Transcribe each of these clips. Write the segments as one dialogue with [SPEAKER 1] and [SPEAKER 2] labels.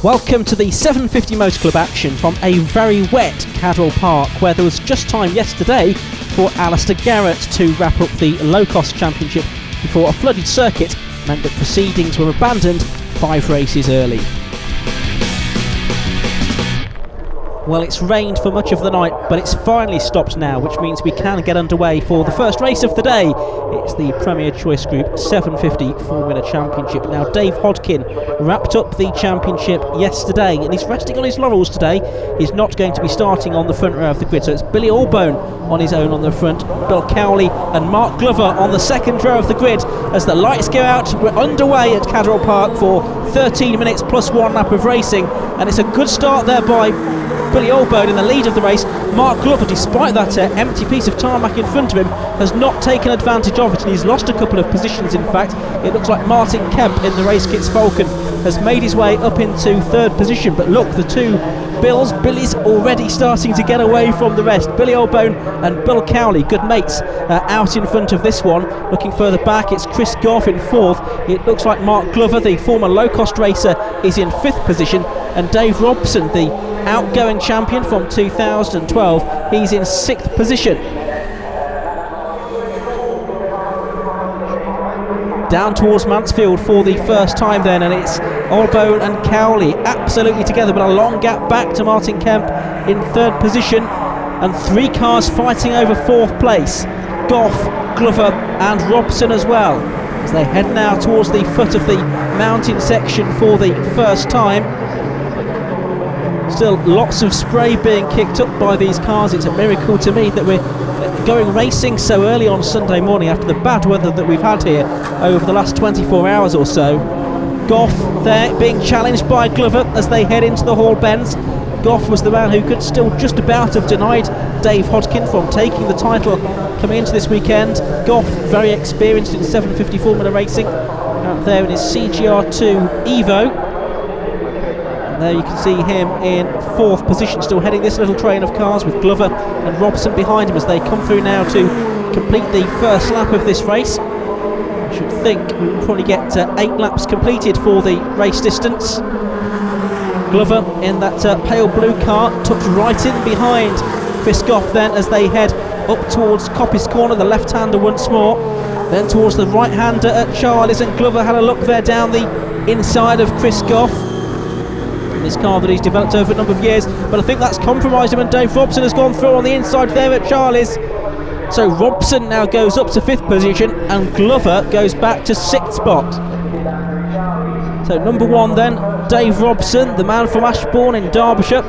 [SPEAKER 1] Welcome to the 750 Motor Club action from a very wet Cadwell Park, where there was just time yesterday for Alistair Garrett to wrap up the low-cost championship before a flooded circuit meant that proceedings were abandoned 5 races early. Well, it's rained for much of the night, but it's finally stopped now, which means we can get underway for the first race of the day. It's the Premier Choice Group 750 Formula Championship. Now, Dave Hodkin wrapped up the championship yesterday, and he's resting on his laurels today. He's not going to be starting on the front row of the grid, so it's Billy Allbone on his own on the front, Bill Cowley and Mark Glover on the second row of the grid. As the lights go out, we're underway at Cadwell Park for 13 minutes plus 1 lap of racing, and it's a good start there by Billy Allbone in the lead of the race. Mark Glover, despite that empty piece of tarmac in front of him, has not taken advantage of it, and he's lost a couple of positions. In fact, it looks like Martin Kemp in the Race Kits Falcon has made his way up into 3rd position, but look, the two Billy's already starting to get away from the rest. Billy Allbone and Bill Cowley, good mates, out in front of this one. Looking further back, it's Chris Goff in 4th. It looks like Mark Glover, the former low-cost racer, is in 5th position, and Dave Robson, the outgoing champion from 2012, he's in 6th position. Down towards Mansfield for the first time then, and it's Allbone and Cowley absolutely together, but a long gap back to Martin Kemp in 3rd position, and 3 cars fighting over 4th place. Goff, Glover and Robson as well, as they head now towards the foot of the mountain section for the first time. Still lots of spray being kicked up by these cars. It's a miracle to me that we're going racing so early on Sunday morning after the bad weather that we've had here over the last 24 hours or so. Goff there being challenged by Glover as they head into the Hall Bends. Goff was the man who could still just about have denied Dave Hodkin from taking the title coming into this weekend. Goff, very experienced in 750 Formula racing, out there in his CGR2 Evo. There you can see him in 4th position, still heading this little train of cars with Glover and Robson behind him as they come through now to complete the first lap of this race. I should think we will probably get 8 laps completed for the race distance. Glover in that pale blue car, tucked right in behind Chris Goff then as they head up towards Coppice Corner, the left-hander once more, then towards the right-hander at Charlie's, and Glover had a look there down the inside of Chris Goff. This car that he's developed over a number of years, but I think that's compromised him, and Dave Robson has gone through on the inside there at Charlie's. So Robson now goes up to 5th position and Glover goes back to 6th spot. So number 1 then, Dave Robson, the man from Ashbourne in Derbyshire,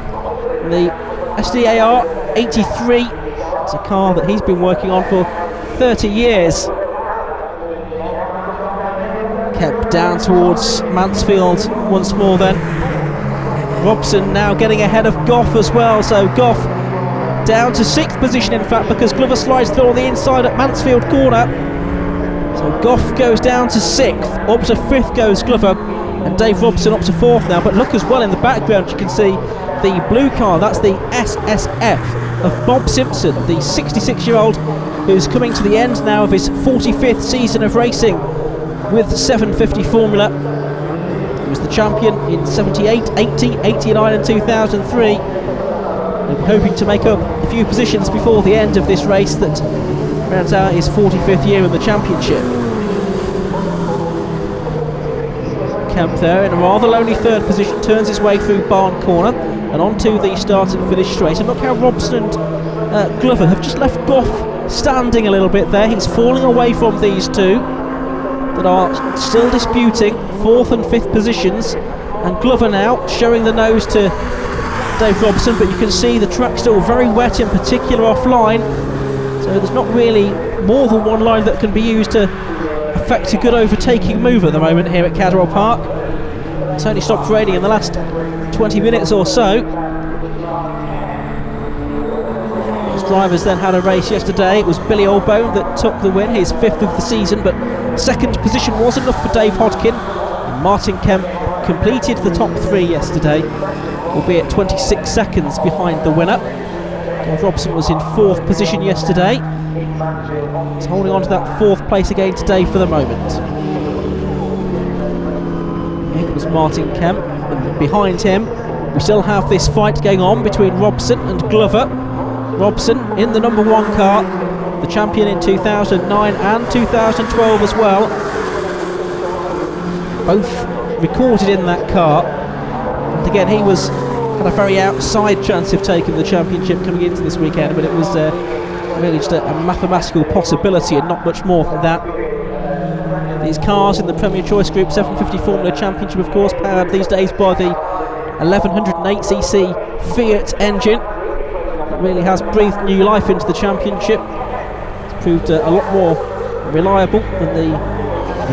[SPEAKER 1] the SDAR 83. It's a car that he's been working on for 30 years. Kept down towards Mansfield once more then. Robson now getting ahead of Goff as well, so Goff down to 6th position in fact, because Glover slides through on the inside at Mansfield Corner. So Goff goes down to 6th, up to 5th goes Glover, and Dave Robson up to 4th now. But look as well in the background, you can see the blue car, that's the SSF of Bob Simpson, the 66-year-old who's coming to the end now of his 45th season of racing with 750 Formula. He was the champion in 78, 80, 89 and 2003. He'll be hoping to make up a few positions before the end of this race that rounds out his 45th year in the championship. Kemp there in a rather lonely 3rd position, turns his way through Barn Corner and onto the start and finish straight. And look how Robson and Glover have just left Goff standing a little bit there. He's falling away from these two that are still disputing 4th and 5th positions, and Glover now showing the nose to Dave Robson, but you can see the track's still very wet, in particular offline, so there's not really more than one line that can be used to affect a good overtaking move at the moment here at Cadwell Park. It's only stopped raining in the last 20 minutes or so. His drivers then had a race yesterday. It was Billy Allbone that took the win, his 5th of the season, but 2nd position wasn't enough for Dave Hodkin. And Martin Kemp completed the top 3 yesterday, albeit 26 seconds behind the winner. Dave Robson was in 4th position yesterday. He's holding on to that 4th place again today for the moment. It was Martin Kemp, and behind him. We still have this fight going on between Robson and Glover. Robson in the number 1 car, the champion in 2009 and 2012 as well. Both recorded in that car. And again, he had a very outside chance of taking the championship coming into this weekend, but it was really just a mathematical possibility and not much more than that. These cars in the Premier Choice Group 750 Formula Championship, of course, powered these days by the 1108cc Fiat engine. It really has breathed new life into the championship. It's proved a lot more reliable than the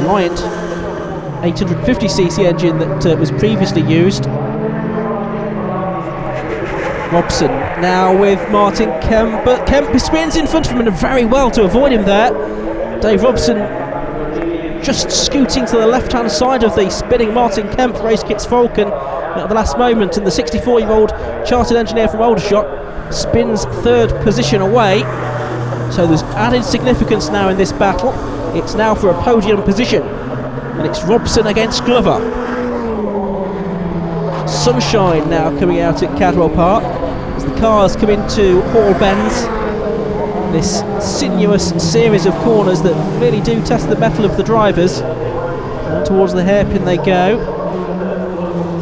[SPEAKER 1] reliant 850cc engine that was previously used. Robson now with Martin Kemp, but Kemp spins in front of him and very well to avoid him there. Dave Robson just scooting to the left-hand side of the spinning Martin Kemp, Race Kits Falcon, at the last moment, and the 64-year-old chartered engineer from Aldershot spins 3rd position away. So there's added significance now in this battle. It's now for a podium position, and it's Robson against Glover. Sunshine now coming out at Cadwell Park as the cars come into Hall Bends. This sinuous series of corners that really do test the mettle of the drivers. And towards the hairpin they go,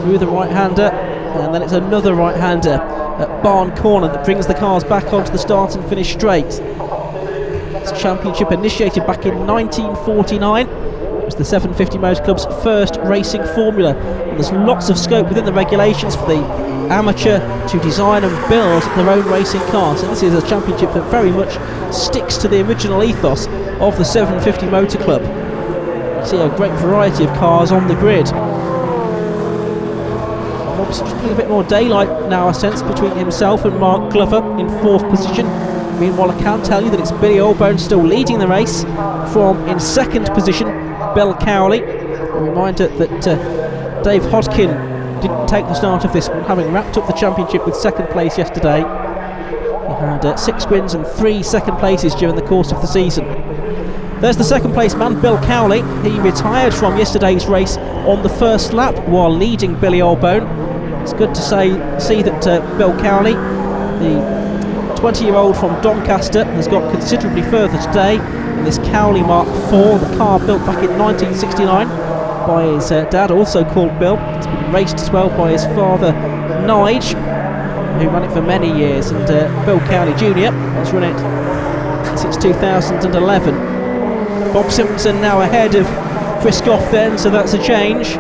[SPEAKER 1] through the right-hander, and then it's another right-hander at Barn Corner that brings the cars back onto the start and finish straight. This championship initiated back in 1949. It was the 750 Motor Club's first racing formula, and there's lots of scope within the regulations for the amateur to design and build their own racing cars. So this is a championship that very much sticks to the original ethos of the 750 Motor Club. You see a great variety of cars on the grid. Robson just putting a bit more daylight now, I sense, between himself and Mark Glover in 4th position. Meanwhile, I can tell you that it's Billy Allbone still leading the race from, in 2nd position, Bill Cowley. A reminder that Dave Hodkin didn't take the start of this one, having wrapped up the championship with 2nd place yesterday. He had 6 wins and 3 2nd places during the course of the season. There's the 2nd place man, Bill Cowley. He retired from yesterday's race on the 1st lap while leading Billy Allbone. It's good to see that Bill Cowley, the 20-year-old from Doncaster, has got considerably further today in this Cowley Mark IV, the car built back in 1969 by his dad, also called Bill. It's been raced as well by his father, Nige, who ran it for many years, and Bill Cowley Jr. has run it since 2011. Bob Simpson now ahead of Chris Goff then, so that's a change.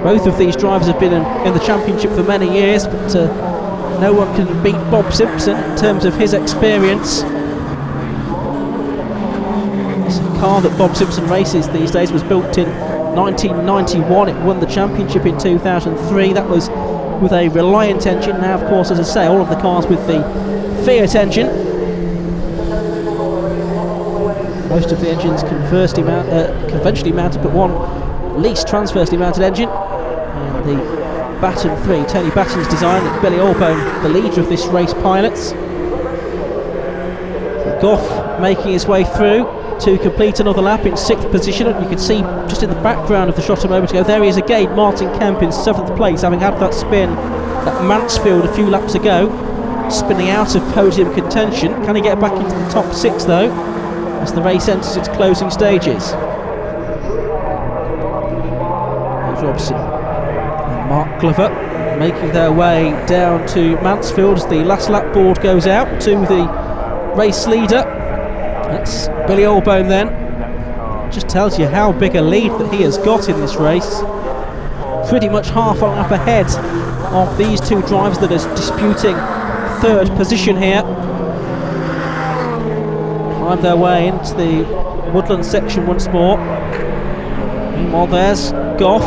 [SPEAKER 1] Both of these drivers have been in the championship for many years, but no one can beat Bob Simpson in terms of his experience. This car that Bob Simpson races these days was built in 1991. It won the championship in 2003. That was with a Reliant engine. Now, of course, as I say, all of the cars with the Fiat engine. Most of the engines conventionally mounted, but one at least transversely mounted engine. And the Baton 3, Tony Batten's design, that Billy Allbone, the leader of this race, pilots. So Goff making his way through to complete another lap in 6th position, and you can see just in the background of the shot a moment ago, there he is again, Martin Kemp in 7th place, having had that spin at Mansfield a few laps ago, spinning out of podium contention. Can he get back into the top 6 though, as the race enters its closing stages? There's Robson and Mark Glover making their way down to Mansfield as the last lap board goes out to the race leader. It's Billy Allbone then. Just tells you how big a lead that he has got in this race. Pretty much half a lap ahead of these two drivers that are disputing 3rd position here. Climb their way into the woodland section once more. Meanwhile, there's Goff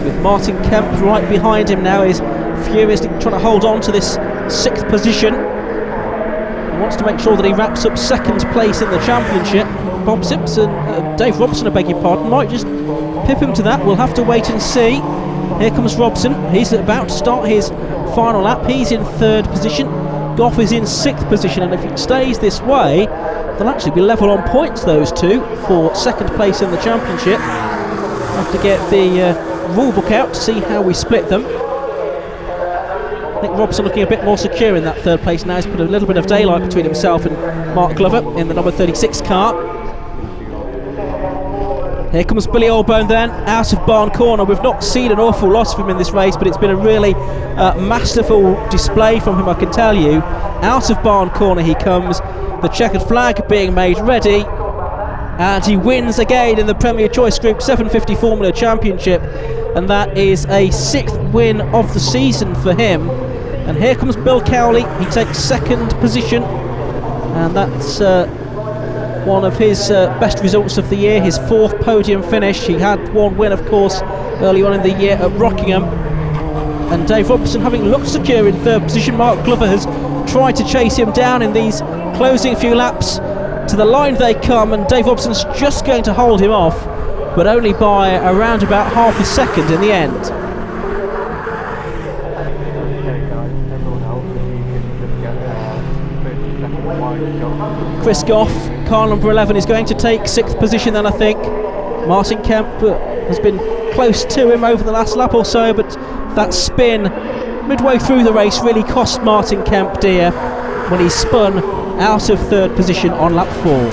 [SPEAKER 1] with Martin Kemp right behind him now. He's furiously trying to hold on to this 6th position. He wants to make sure that he wraps up 2nd place in the championship. Bob Simpson, Dave Robson, I beg your pardon, might just pip him to that. We'll have to wait and see. Here comes Robson. He's about to start his final lap. He's in 3rd position. Goff is in 6th position, and if it stays this way, they'll actually be level on points, those two, for 2nd place in the championship. Have to get the rule book out to see how we split them. I think Robson looking a bit more secure in that third place now. He's put a little bit of daylight between himself and Mark Glover in the number 36 car. Here comes Billy Allbone then, out of barn corner. We've not seen an awful lot of him in this race, but it's been a really masterful display from him, I can tell you. Out of barn corner he comes, the checkered flag being made ready, and he wins again in the Premier Choice Group 750 Formula Championship, and that is a 6th win of the season for him. And here comes Bill Cowley, he takes 2nd position, and that's one of his best results of the year, his 4th podium finish. He had one win, of course, early on in the year at Rockingham. And Dave Robson having looked secure in 3rd position. Mark Glover has tried to chase him down in these closing few laps. To the line they come, and Dave Robson's just going to hold him off, but only by around about half a second in the end. Chris Goff, car number 11, is going to take 6th position then, I think. Martin Kemp has been close to him over the last lap or so, but that spin midway through the race really cost Martin Kemp dear when he spun out of 3rd position on lap 4.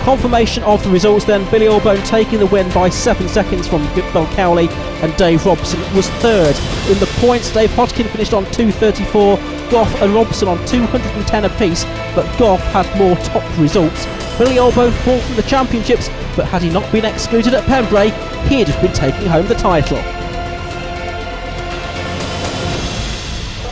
[SPEAKER 1] Confirmation of the results then, Billy Allbone taking the win by 7 seconds from Bill Cowley, and Dave Robson was 3rd. In the points, Dave Hodgkin finished on 234, Goff and Robson on 210 apiece, but Goff had more top results. Billy Allbone fought for the championships, but had he not been excluded at Pembrey, he'd have been taking home the title.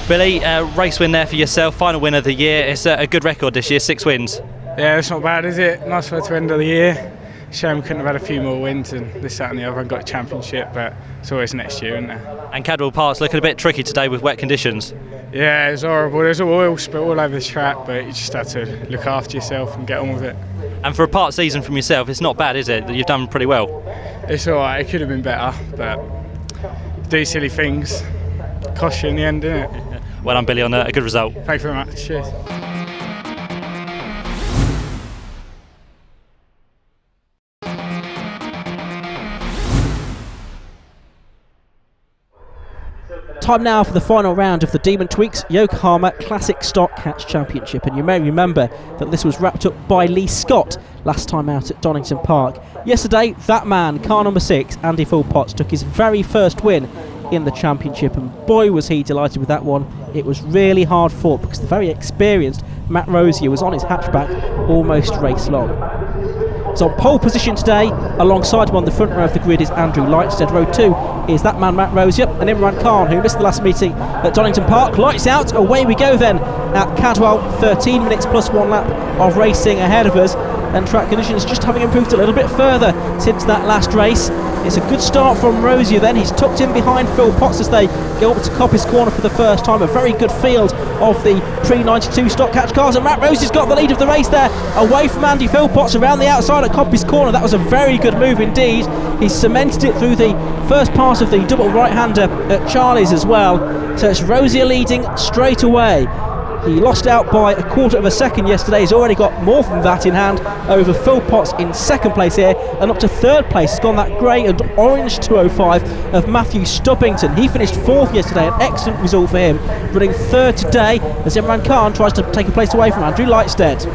[SPEAKER 2] Billy, race win there for yourself, final win of the year. It's a good record this year, 6 wins.
[SPEAKER 3] Yeah, it's not bad, is it? Nice way to end of the year. Shame we couldn't have had a few more wins and this, that and the other and got a championship, but it's always next year, isn't there?
[SPEAKER 2] And Cadwell Park's looking a bit tricky today with wet conditions.
[SPEAKER 3] Yeah, it's horrible. There's oil spill all over the track, but you just have to look after yourself and get on with it.
[SPEAKER 2] And for a part season from yourself, it's not bad, is it? You've done pretty well.
[SPEAKER 3] It's alright, it could have been better, but do silly things. Cost you in the end, didn't it?
[SPEAKER 2] Well done, Billy, on a good result.
[SPEAKER 3] Thank you very much. Cheers.
[SPEAKER 1] Time now for the final round of the Demon Tweaks Yokohama Classic Stock Catch Championship, and you may remember that this was wrapped up by Lee Scott last time out at Donington Park. Yesterday, that man, car number 6, Andy Philpotts, took his very first win in the championship, and boy was he delighted with that one. It was really hard fought because the very experienced Matt Rosier was on his hatchback almost race long. So on pole position today, alongside him on the front row of the grid is Andrew Lightstead. Row 2 is that man Matt Rosier and Imran Khan, who missed the last meeting at Donington Park. Lights out, away we go then at Cadwell. 13 minutes plus 1 lap of racing ahead of us, and track conditions just having improved a little bit further since that last race. It's a good start from Rosier then. He's tucked in behind Philpotts as they go up to Coppice Corner for the first time. A very good field of the pre-92 stock catch cars, and Matt Rosier's got the lead of the race there, away from Andy Philpotts around the outside at Coppice Corner. That was a very good move indeed. He's cemented it through the first part of the double right-hander at Charlie's as well. So it's Rosier leading straight away. He lost out by a quarter of a second yesterday. He's already got more than that in hand over Philpotts in second place here, and up to third place has gone that grey and orange 205 of Matthew Stubbington. He finished 4th yesterday, an excellent result for him, running 3rd today as Imran Khan tries to take a place away from Andrew Lightstead.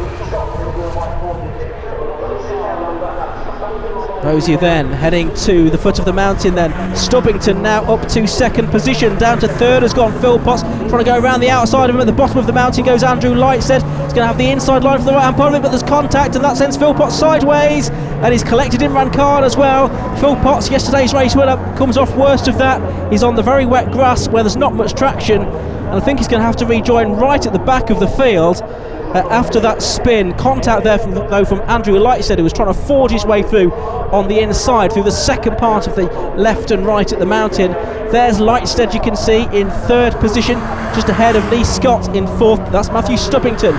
[SPEAKER 1] Rosier then heading to the foot of the mountain then. Stubbington now up to 2nd position. Down to 3rd has gone Philpotts, trying to go around the outside of him. At the bottom of the mountain goes Andrew Lightstead. He's going to have the inside line for the right hand part of it, but there's contact, and that sends Philpotts sideways, and he's collected Imran Khan as well. Philpotts, yesterday's race winner, comes off worst of that. He's on the very wet grass where there's not much traction, and I think he's going to have to rejoin right at the back of the field. After that spin, contact there from Andrew Lightstead, who was trying to forge his way through on the inside through the second part of the left and right at the mountain. There's Lightstead, you can see, in 3rd position, just ahead of Lee Scott in 4th. That's Matthew Stubbington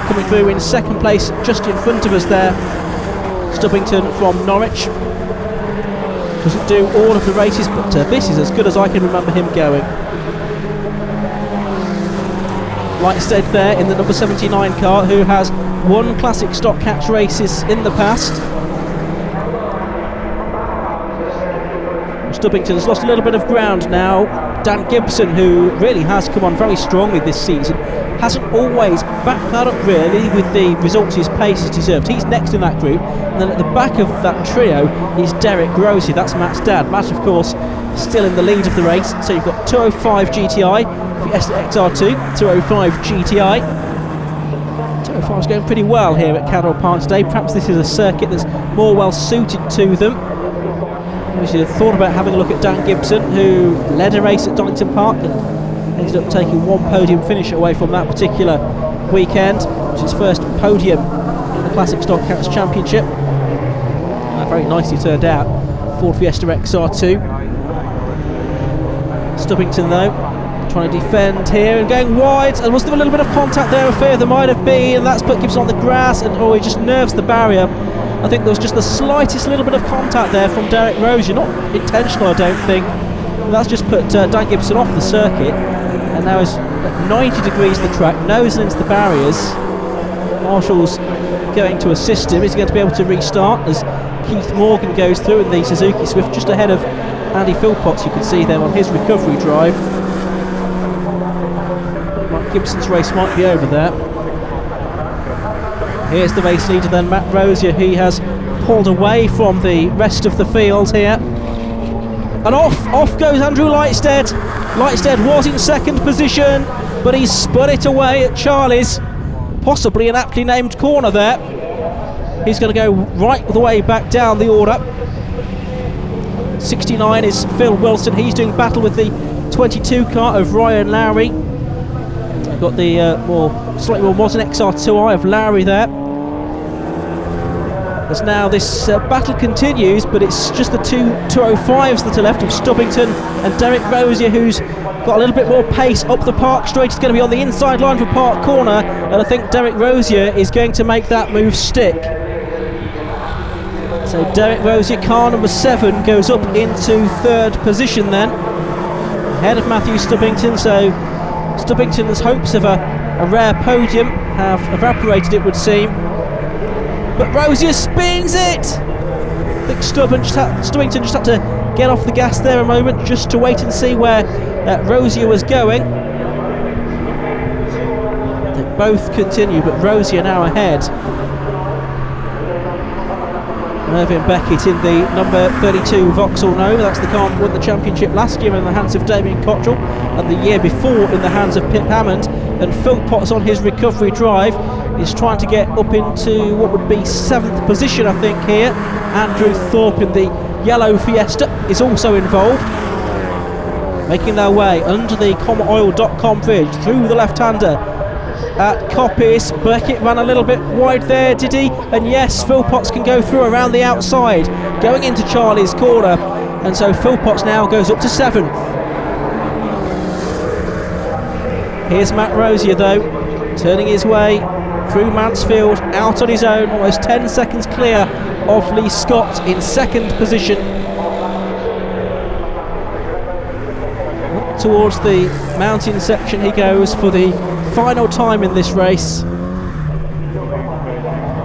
[SPEAKER 1] coming through in 2nd place, just in front of us there. Stubbington from Norwich. Doesn't do all of the races, but this is as good as I can remember him going. Lightstead there in the number 79 car, who has won classic stock catch races in the past. Stubbington has lost a little bit of ground now. Dan Gibson, who really has come on very strongly this season, hasn't always backed that up really with the results his pace has deserved. He's next in that group, and then at the back of that trio is Derek Rosey. That's Matt's dad. Matt, of course, still in the lead of the race. So you've got 205 GTI, Fiesta XR2, 205 GTI. 205 is going pretty well here at Cadwell Park today. Perhaps this is a circuit that's more well suited to them. We should have thought about having a look at Dan Gibson, who led a race at Donington Park and ended up taking one podium finish away from that particular weekend, which is his first podium in the Classic Stock Cats Championship. That very nicely turned out. Ford Fiesta XR2. Stubbington though trying to defend here and going wide, and was there a little bit of contact there? I fear there might have been, and that's put Gibson on the grass, and he just nerves the barrier. I think there was just the slightest little bit of contact there from Derek Rosier, not intentional I don't think. That's just put Dan Gibson off the circuit, and now is at 90 degrees of the track, nosing into the barriers. Marshall's going to assist him. He's going to be able to restart as Keith Morgan goes through in the Suzuki Swift, just ahead of Andy Philpotts. You can see them on his recovery drive. Gibson's race might be over there. Here's the race leader then, Matt Rosier. He has pulled away from the rest of the field here. And off goes Andrew Lightstead. Lightstead was in second position, but he's spun it away at Charlie's. Possibly an aptly named corner there. He's going to go right the way back down the order. 69 is Phil Wilson. He's doing battle with the 22 car of Ryan Lowry. Got the slightly more modern XR2i of Lowry there. As now this battle continues, but it's just the two 205s that are left of Stubbington and Derek Rosier, who's got a little bit more pace up the Park straight. He's going to be on the inside line for Park Corner, and I think Derek Rosier is going to make that move stick. So Derek Rosier, car number 7, goes up into third position then, ahead of Matthew Stubbington. So Stubbington's hopes of a rare podium have evaporated, it would seem. But Rosier spins it! I think Stubbington just had to get off the gas there a moment just to wait and see where Rosier was going. They both continue, but Rosier now ahead. Mervyn Beckett in the number 32 Vauxhall Nova. That's the car that won the championship last year in the hands of Damien Cottrell, and the year before in the hands of Pip Hammond. And Philpotts on his recovery drive is trying to get up into what would be 7th position, I think, here. Andrew Thorpe in the yellow Fiesta is also involved, making their way under the comoil.com bridge through the left-hander at Coppice. Beckett ran a little bit wide there, did he? And yes, Philpotts can go through around the outside, going into Charlie's corner, and so Philpotts now goes up to 7th. Here's Matt Rosier though, turning his way through Mansfield, out on his own, almost 10 seconds clear of Lee Scott in 2nd position. Up towards the mountain section he goes for the final time in this race.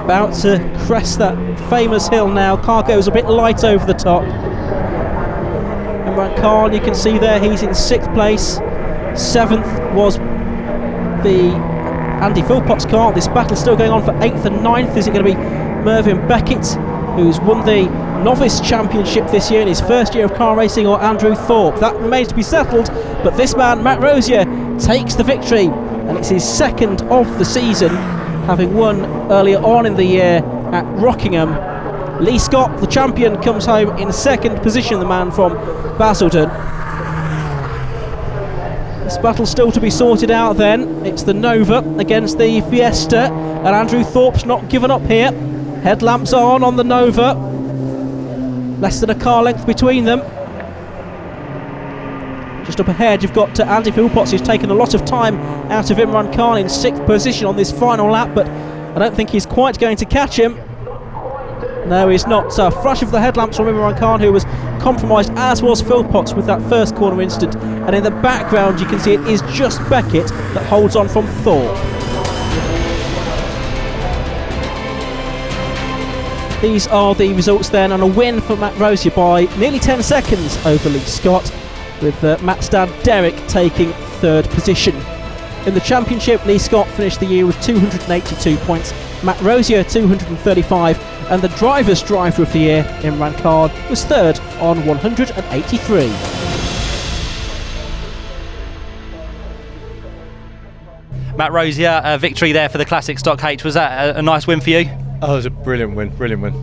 [SPEAKER 1] About to crest that famous hill now. Car goes a bit light over the top. Imran Khan, you can see there, he's in 6th place. 7th was the Andy Philpotts car. This battle's still going on for 8th and 9th. Is it going to be Mervyn Beckett, who's won the novice championship this year in his first year of car racing, or Andrew Thorpe? That remains to be settled, but this man, Matt Rosier, takes the victory, and it's his 2nd of the season, having won earlier on in the year at Rockingham. Lee Scott, the champion, comes home in 2nd position, the man from Basildon. This battle's still to be sorted out then. It's the Nova against the Fiesta, and Andrew Thorpe's not given up here. Headlamps on the Nova. Less than a car length between them. Just up ahead you've got Andy Philpotts, who's taken a lot of time out of Imran Khan in 6th position on this final lap, but I don't think he's quite going to catch him. No, he's not. So a flash of the headlamps from Imran Khan, who was compromised, as was Philpotts with that first corner incident. And in the background you can see it is just Beckett that holds on from Thorpe. these are the results then, and a win for Matt Rosier by nearly 10 seconds over Lee Scott, with Matt's dad Derek taking 3rd position. In the championship, Lee Scott finished the year with 282 points, Matt Rosier 235, and the driver's driver of the year, Imran Khan, was 3rd on 183.
[SPEAKER 2] Matt Rosier, a victory there for the Classic Stock H. Was that a nice win for you?
[SPEAKER 4] Oh, it was a brilliant win, brilliant win.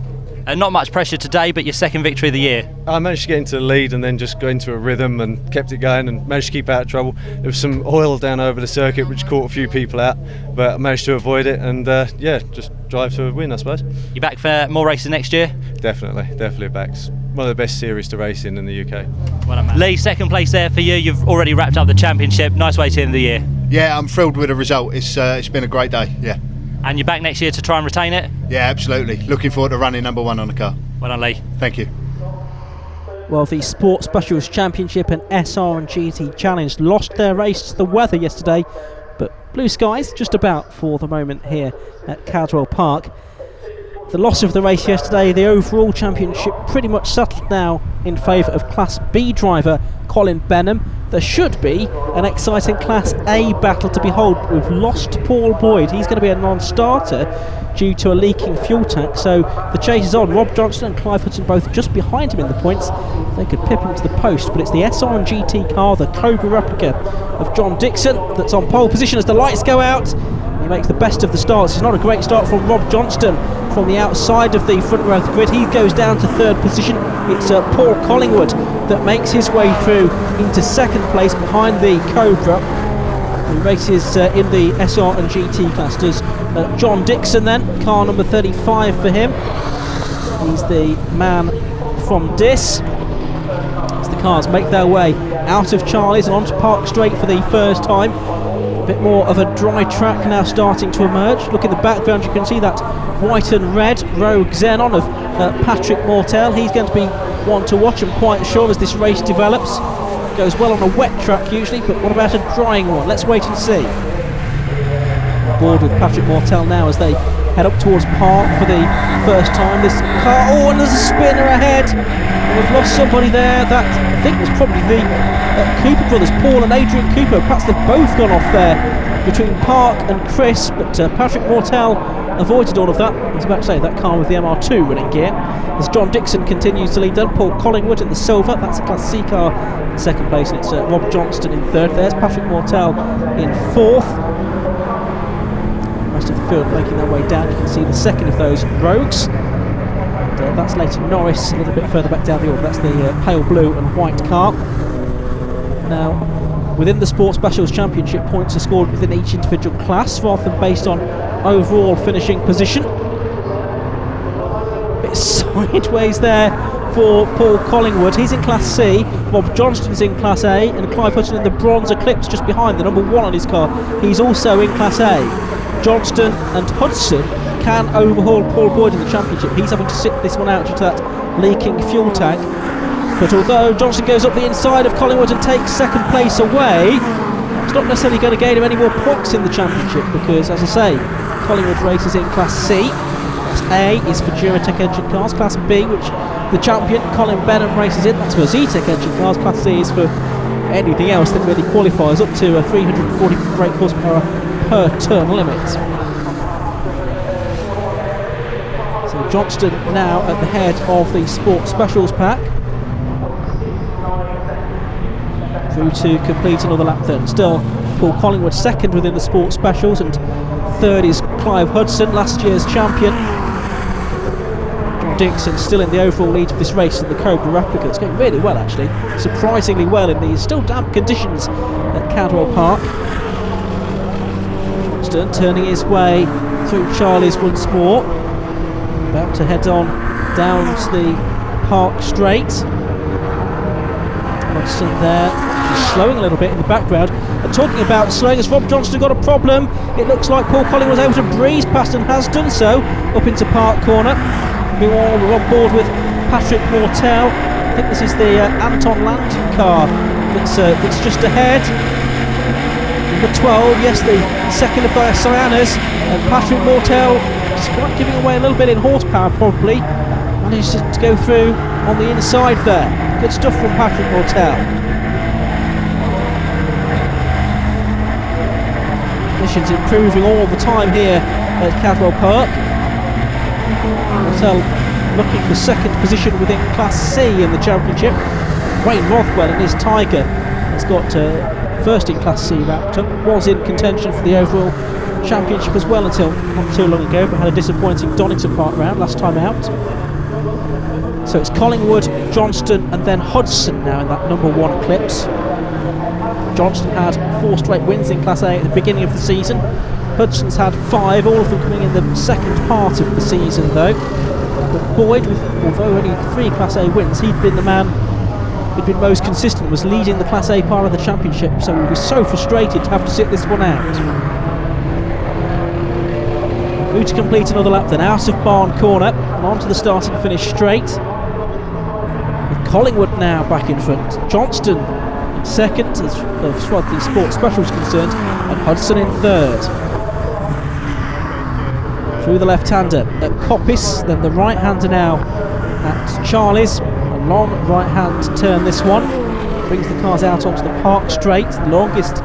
[SPEAKER 2] Not much pressure today, but your 2nd victory of the year.
[SPEAKER 4] I managed to get into the lead and then just got into a rhythm and kept it going and managed to keep out of trouble. There was some oil down over the circuit which caught a few people out, but I managed to avoid it and yeah, just drive to a win, I suppose.
[SPEAKER 2] You back for more races next year?
[SPEAKER 4] Definitely back. It's one of the best series to race in the UK.
[SPEAKER 2] Well done, Lee, 2nd place there for you. You've already wrapped up the championship. Nice way to end the year.
[SPEAKER 5] Yeah, I'm thrilled with the result. It's been a great day, yeah.
[SPEAKER 2] And you're back next year to try and retain it?
[SPEAKER 5] Yeah, absolutely. Looking forward to running number 1 on the car.
[SPEAKER 2] Well done, Lee.
[SPEAKER 5] Thank you.
[SPEAKER 1] Well, the Sports Specials Championship and SR and GT Challenge lost their race to the weather yesterday, but blue skies just about for the moment here at Cadwell Park. The loss of the race yesterday, the overall championship pretty much settled now in favour of Class B driver Colin Benham. There should be an exciting Class A battle to behold. We've lost Paul Boyd. He's going to be a non-starter due to a leaking fuel tank, so the chase is on. Rob Johnston and Clive Hudson both just behind him in the points. They could pip him to the post, but it's the SR and GT car, the Cobra replica of John Dixon, that's on pole position as the lights go out. He makes the best of the starts. It's not a great start from Rob Johnston from the outside of the front row of the grid. He goes down to 3rd position. It's Paul Collingwood that makes his way through into 2nd place behind the Cobra. He races in the SR and GT clusters. John Dixon then, car number 35 for him. He's the man from Dis. As the cars make their way out of Charlie's and onto Park Straight for the first time. A bit more of a dry track now starting to emerge. Look in the background, you can see that white and red Rogue Xenon of Patrick Mortel. He's going to be one to watch, I'm quite sure, as this race develops. Goes well on a wet track usually, but what about a drying one? Let's wait and see. Board with Patrick Mortel now as they head up towards Park for the first time. This car, oh, and there's a spinner ahead. And we've lost somebody there. That, I think, was probably the Cooper brothers, Paul and Adrian Cooper. Perhaps they've both gone off there between Park and Chris, but Patrick Mortel avoided all of that. I was about to say, that car with the MR2 running gear. As John Dixon continues to lead, then Paul Collingwood in the silver. That's a Class C car in 2nd place, and it's Rob Johnston in 3rd. There's Patrick Mortel in 4th. Rest of the field making their way down. You can see the 2nd of those Rogues. And, that's Leighton Norris a little bit further back down the order. That's the pale blue and white car. Now, within the Sports Specials Championship, points are scored within each individual class rather than based on overall finishing position. Bit sideways there for Paul Collingwood. He's in Class C, Rob Johnston's in Class A, and Clive Hudson in the bronze Eclipse just behind the number 1 on his car. He's also in Class A. Johnston and Hudson can overhaul Paul Boyd in the championship. He's having to sit this one out due to that leaking fuel tank. But although Johnston goes up the inside of Collingwood and takes 2nd place away, it's not necessarily going to gain him any more points in the championship because, as I say, Collingwood races in Class C. Class A is for Duratec engine cars. Class B, which the champion Colin Benham races in, that's for Zetec engine cars. Class C is for anything else that really qualifies up to a 340 brake horsepower per turn limit. So Johnston now at the head of the Sports Specials pack. Through to complete another lap then. Still Paul Collingwood 2nd within the Sports Specials, and 3rd is Clive Hudson, last year's champion. John Dixon still in the overall lead of this race in the Cobra replica. It's going really well actually, surprisingly well in these still damp conditions at Cadwell Park. Johnston turning his way through Charlie's once more, about to head on down to the Park Straight. Hudson there, he's slowing a little bit in the background. And talking about slowing, has Rob Johnston got a problem? It looks like Paul Collingwood was able to breeze past and has done so up into Park Corner. Meanwhile, we're on board with Patrick Mortel. I think this is the Anton Land car that's just ahead. Number 12, yes, the 2nd of the Cyanas, and Patrick Mortel despite giving away a little bit in horsepower probably, managed to go through on the inside there. Good stuff from Patrick Mortel. Conditions improving all the time here at Cadwell Park. Mortel looking for second position within Class C in the championship. Wayne Rothwell and his Tiger has got first in Class C wrapped up, was in contention for the overall championship as well until not too long ago, but had a disappointing Donington Park round last time out. So it's Collingwood, Johnston and then Hudson now in that number 1 Eclipse. Johnston had 4 straight wins in Class A at the beginning of the season. Hudson's had 5, all of them coming in the second part of the season though. But Boyd, although only 3 Class A wins, he'd been the man who'd been most consistent, was leading the Class A part of the championship, so we'll be so frustrated to have to sit this one out. Who to complete another lap then, out of Barn Corner and onto the start and finish straight. With Collingwood now back in front, Johnston in second as far as the sports special is concerned, and Hudson in third. Through the left-hander at Coppice, then the right-hander now at Charlie's. A long right-hand turn this one. Brings the cars out onto the Park Straight, the longest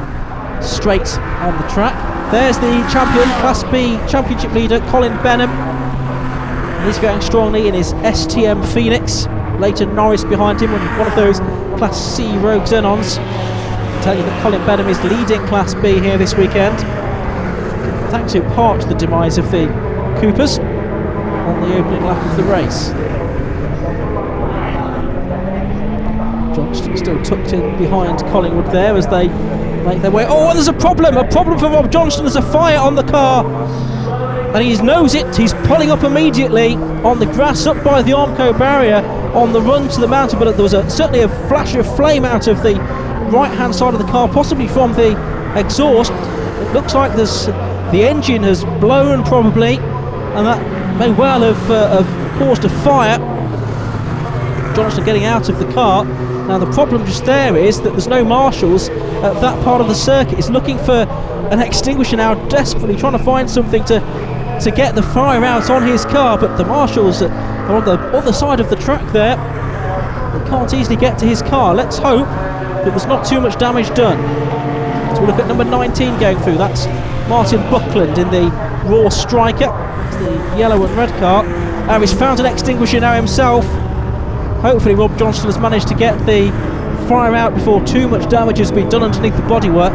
[SPEAKER 1] straight on the track. There's the champion, Class B championship leader, Colin Benham. He's going strongly in his STM Phoenix. Leighton Norris behind him, one of those Class C Rogue Xenons. I'll tell you that Colin Benham is leading Class B here this weekend, thanks in part to the demise of the Coopers on the opening lap of the race. Johnston still tucked in behind Collingwood there as they make their way. Oh, there's a problem for Rob Johnston. There's a fire on the car and he knows it. He's pulling up immediately on the grass up by the Armco barrier on the run to the mountain, but there was certainly a flash of flame out of the right hand side of the car, possibly from the exhaust. It looks like the engine has blown probably, and that may well have caused a fire. Johnston getting out of the car. Now the problem just there is that there's no marshals at that part of the circuit. He's looking for an extinguisher now, desperately trying to find something to get the fire out on his car, but the marshals are on the other side of the track there. They can't easily get to his car. Let's hope that there's not too much damage done. As we look at number 19 going through, that's Martin Buckland in the Raw Striker. It's the yellow and red car. He's found an extinguisher now himself. Hopefully Rob Johnston has managed to get the fire out before too much damage has been done underneath the bodywork.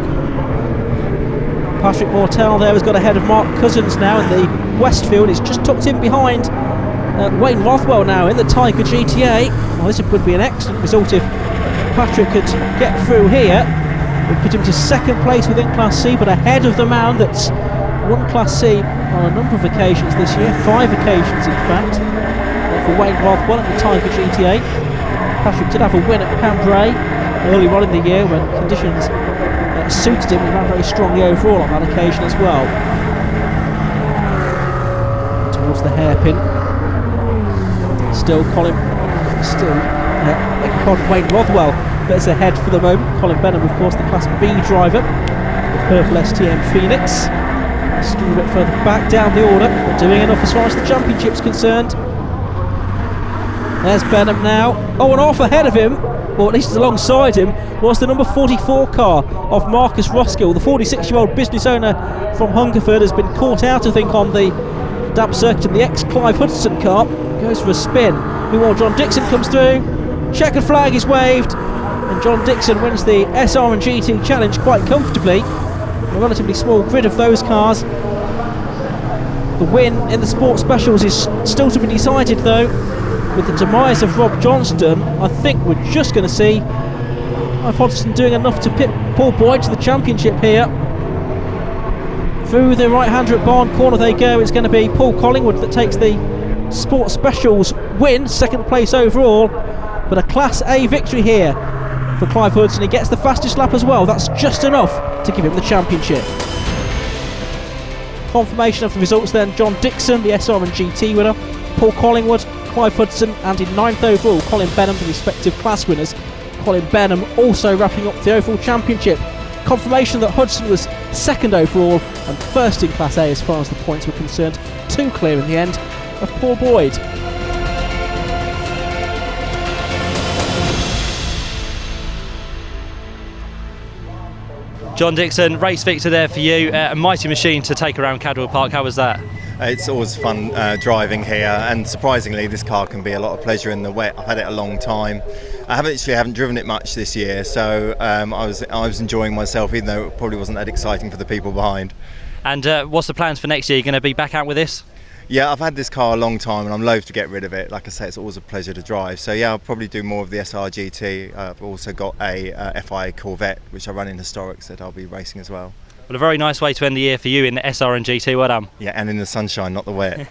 [SPEAKER 1] Patrick Mortel there has got ahead of Mark Cousins now in the Westfield. He's just tucked in behind Wayne Rothwell now in the Tiger GTA. Well, this would be an excellent result if Patrick could get through here. It would put him to second place within Class C, but ahead of the man that's won Class C on a number of occasions this year, 5 occasions in fact. For Wayne Rothwell at the Tiger GTA. Patrick did have a win at Cambrai early on in the year when conditions suited him. He ran very strongly overall on that occasion as well. Towards the hairpin. Still Wayne Rothwell that's ahead for the moment. Colin Benham, of course, the Class B driver, the purple STM Phoenix. Still a bit further back down the order, but doing enough as far as the championship's concerned. There's Benham now. Oh, and off ahead of him, or at least alongside him, was the number 44 car of Marcus Roskill. The 46-year-old business owner from Hungerford has been caught out, I think, on the damp circuit in the ex-Clive Hudson car. Goes for a spin. Meanwhile, John Dixon comes through. Checkered flag is waved, and John Dixon wins the SR and GT Challenge quite comfortably. A relatively small grid of those cars. The win in the Sports Specials is still to be decided, though. With the demise of Rob Johnston, I think we're just going to see Clive Hodgson doing enough to pit Paul Boyd to the championship here. Through the right-hander at Barn Corner they go. It's going to be Paul Collingwood that takes the Sports Specials win, second place overall, but a Class A victory here for Clive Hudson. He gets the fastest lap as well. That's just enough to give him the championship. Confirmation of the results then: John Dixon, the SR and GT winner, Paul Collingwood, Clive Hudson, and in 9th overall Colin Benham, the respective class winners. Colin Benham also wrapping up the overall championship. Confirmation that Hudson was second overall and first in Class A as far as the points were concerned. 2 clear in the end of Paul Boyd.
[SPEAKER 2] John Dixon, race victor there for you. A mighty machine to take around Cadwell Park. How was that?
[SPEAKER 6] It's always fun driving here, and surprisingly this car can be a lot of pleasure in the wet. I've had it a long time. I haven't driven it much this year, so I was enjoying myself, even though it probably wasn't that exciting for the people behind.
[SPEAKER 2] And what's the plans for next year? You're going to be back out with this?
[SPEAKER 6] Yeah, I've had this car a long time and I'm loath to get rid of it. Like I say, it's always a pleasure to drive. So yeah, I'll probably do more of the SRGT. I've also got a FI Corvette, which I run in historics, that I'll be racing as well.
[SPEAKER 2] Well, a very nice way to end the year for you in the SR and GT. Well done.
[SPEAKER 6] Yeah, and in the sunshine, not the wet.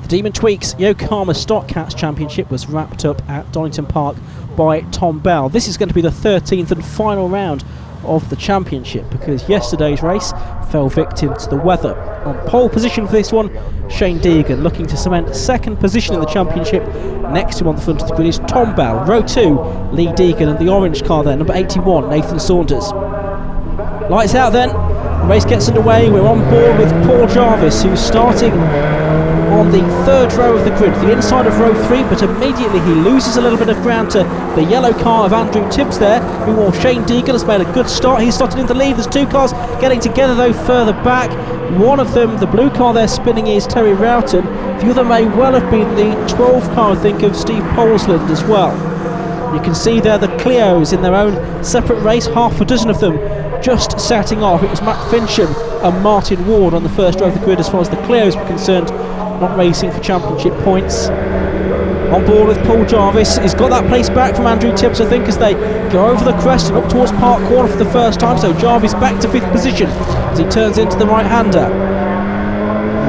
[SPEAKER 1] The Demon Tweaks Yokohama Stock Cats Championship was wrapped up at Donington Park by Tom Bell. This is going to be the 13th and final round of the championship, because yesterday's race fell victim to the weather. On pole position for this one, Shane Deegan, looking to cement second position in the championship. Next to him on the front of the grid is Tom Bell. Row 2, Lee Deegan, and the orange car there, number 81, Nathan Saunders. Lights out then, the race gets underway. We're on board with Paul Jarvis, who's starting on the third row of the grid, the inside of row 3, but immediately he loses a little bit of ground to the yellow car of Andrew Tibbs there. Meanwhile, Shane Deegan has made a good start. He's started in the lead. There's 2 cars getting together though further back. One of them, the blue car there spinning, is Terry Roughton. The other may well have been the 12 car, I think, of Steve Polsland as well. You can see there the Clios in their own separate race, half a dozen of them just setting off. It was Matt Fincham and Martin Ward on the first row of the grid as far as the Clios were concerned, not racing for championship points. On board with Paul Jarvis. He's got that place back from Andrew Tibbs, I think, as they go over the crest and up towards Park Corner for the first time. So Jarvis back to 5th position as he turns into the right-hander.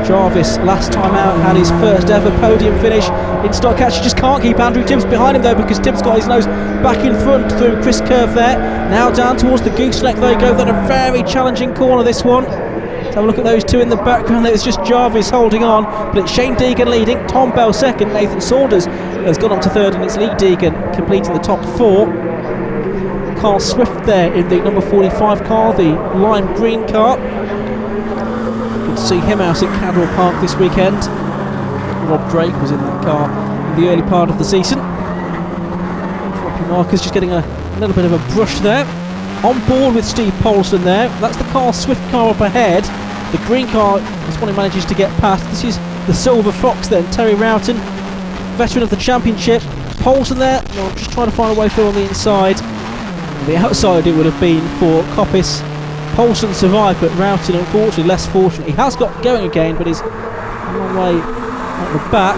[SPEAKER 1] Jarvis last time out had his first ever podium finish in Stock Cats. You just can't keep Andrew Tibbs behind him though, because Tibbs got his nose back in front through Chris Curve there. Now down towards the Gooseneck they go. Then a very challenging corner, this one. Let's have a look at those 2 in the background. It's just Jarvis holding on, but it's Shane Deegan leading, Tom Bell second, Nathan Saunders has gone on to third, and it's Lee Deegan completing the top 4. Carl Swift there in the number 45 car, the lime green car. Good to see him out at Cadwell Park this weekend. Rob Drake was in that car in the early part of the season. Floppy Marcus just getting a little bit of a brush there. On board with Steve Polson there. That's the Carl Swift car up ahead. The green car is one he manages to get past. This is the Silver Fox then, Terry Roughton, veteran of the championship. Polson there, well, just trying to find a way through on the inside. On the outside it would have been for Coppis. Polson survived, but Roughton unfortunately less fortunate. He has got going again, but he's a long way at the back.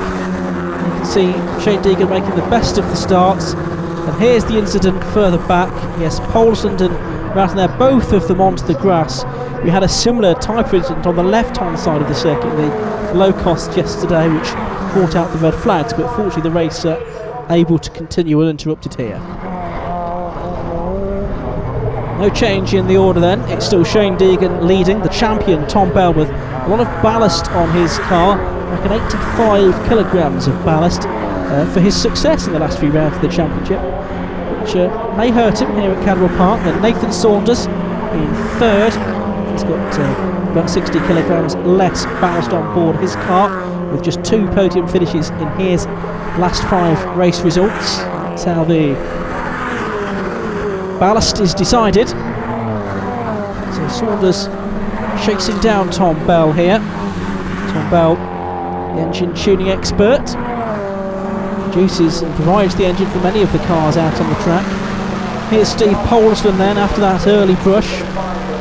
[SPEAKER 1] You can see Shane Deegan making the best of the starts. And here's the incident further back. Yes, Polson and Roughton there, both of them onto the grass. We had a similar type of incident on the left-hand side of the circuit, the low cost yesterday, which brought out the red flags, but fortunately the race able to continue uninterrupted here. No change in the order then. It's still Shane Deegan leading, the champion Tom Bell with a lot of ballast on his car, like an 85 kilograms of ballast for his success in the last few rounds of the championship, which may hurt him here at Cadwell Park. Then Nathan Saunders in third. He's got about 60 kilograms less ballast on board his car, with just 2 podium finishes in his last 5 race results. That's how the ballast is decided. So Saunders chasing down Tom Bell here. Tom Bell, the engine tuning expert, produces and provides the engine for many of the cars out on the track. Here's Steve Polston then after that early brush.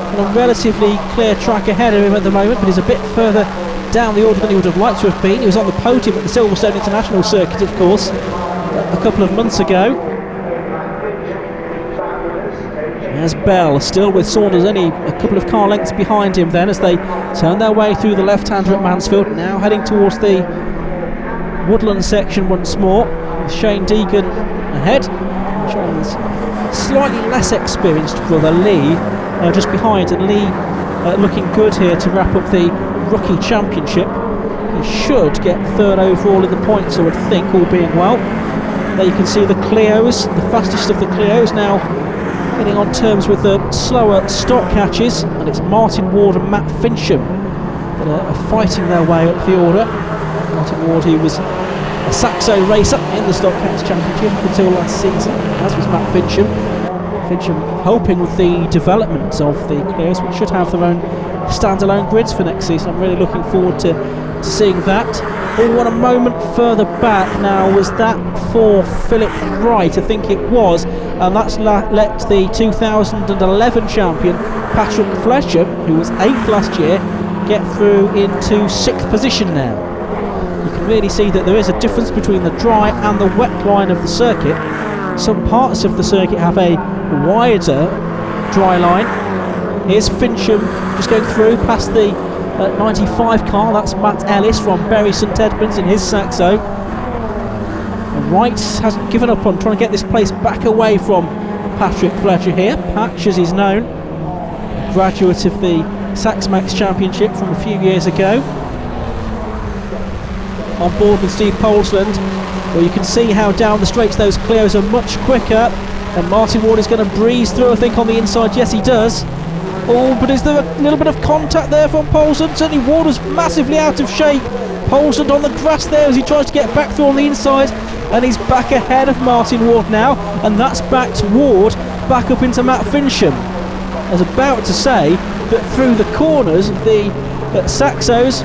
[SPEAKER 1] On a relatively clear track ahead of him at the moment, but he's a bit further down the order than he would have liked to have been. He was on the podium at the Silverstone International Circuit, of course, a couple of months ago. There's Bell, still with Saunders only a couple of car lengths behind him then, as they turn their way through the left-hander at Mansfield, now heading towards the woodland section once more, with Shane Deegan ahead. Shane's slightly less experienced brother Lee just behind, and Lee looking good here to wrap up the rookie championship. He should get third overall in the points, I would think, all being well. There you can see the Clios, the fastest of the Clios, now getting on terms with the slower stock catches, and it's Martin Ward and Matt Fincham that are fighting their way up the order. Martin Ward, who was a Saxo racer in the Stock Cats Championship until last season, as was Matt Fincham. Fincham helping with the development of the Clios, which should have their own standalone grids for next season. I'm really looking forward to seeing that. Oh, what a moment further back now was that for Philip Wright, I think it was, and that's let the 2011 champion Patrick Fletcher, who was 8th last year, get through into 6th position now. You can really see that there is a difference between the dry and the wet line of the circuit. Some parts of the circuit have a wider dry line. Here's Fincham just going through past the 95 car. That's Matt Ellis from Bury St Edmunds in his Saxo. And Wright hasn't given up on trying to get this place back away from Patrick Fletcher here. Patch, as he's known, a graduate of the Saxmax Championship from a few years ago. On board with Steve Polsland, where you can see how down the straights those Clios are much quicker, and Martin Ward is going to breeze through, I think, on the inside. Yes, he does. Oh, but is there a little bit of contact there from Polsland? Certainly Ward was massively out of shape. Polsland on the grass there as he tries to get back through on the inside, and he's back ahead of Martin Ward now, and that's backed Ward back up into Matt Fincham. I was about to say that through the corners, the Saxos,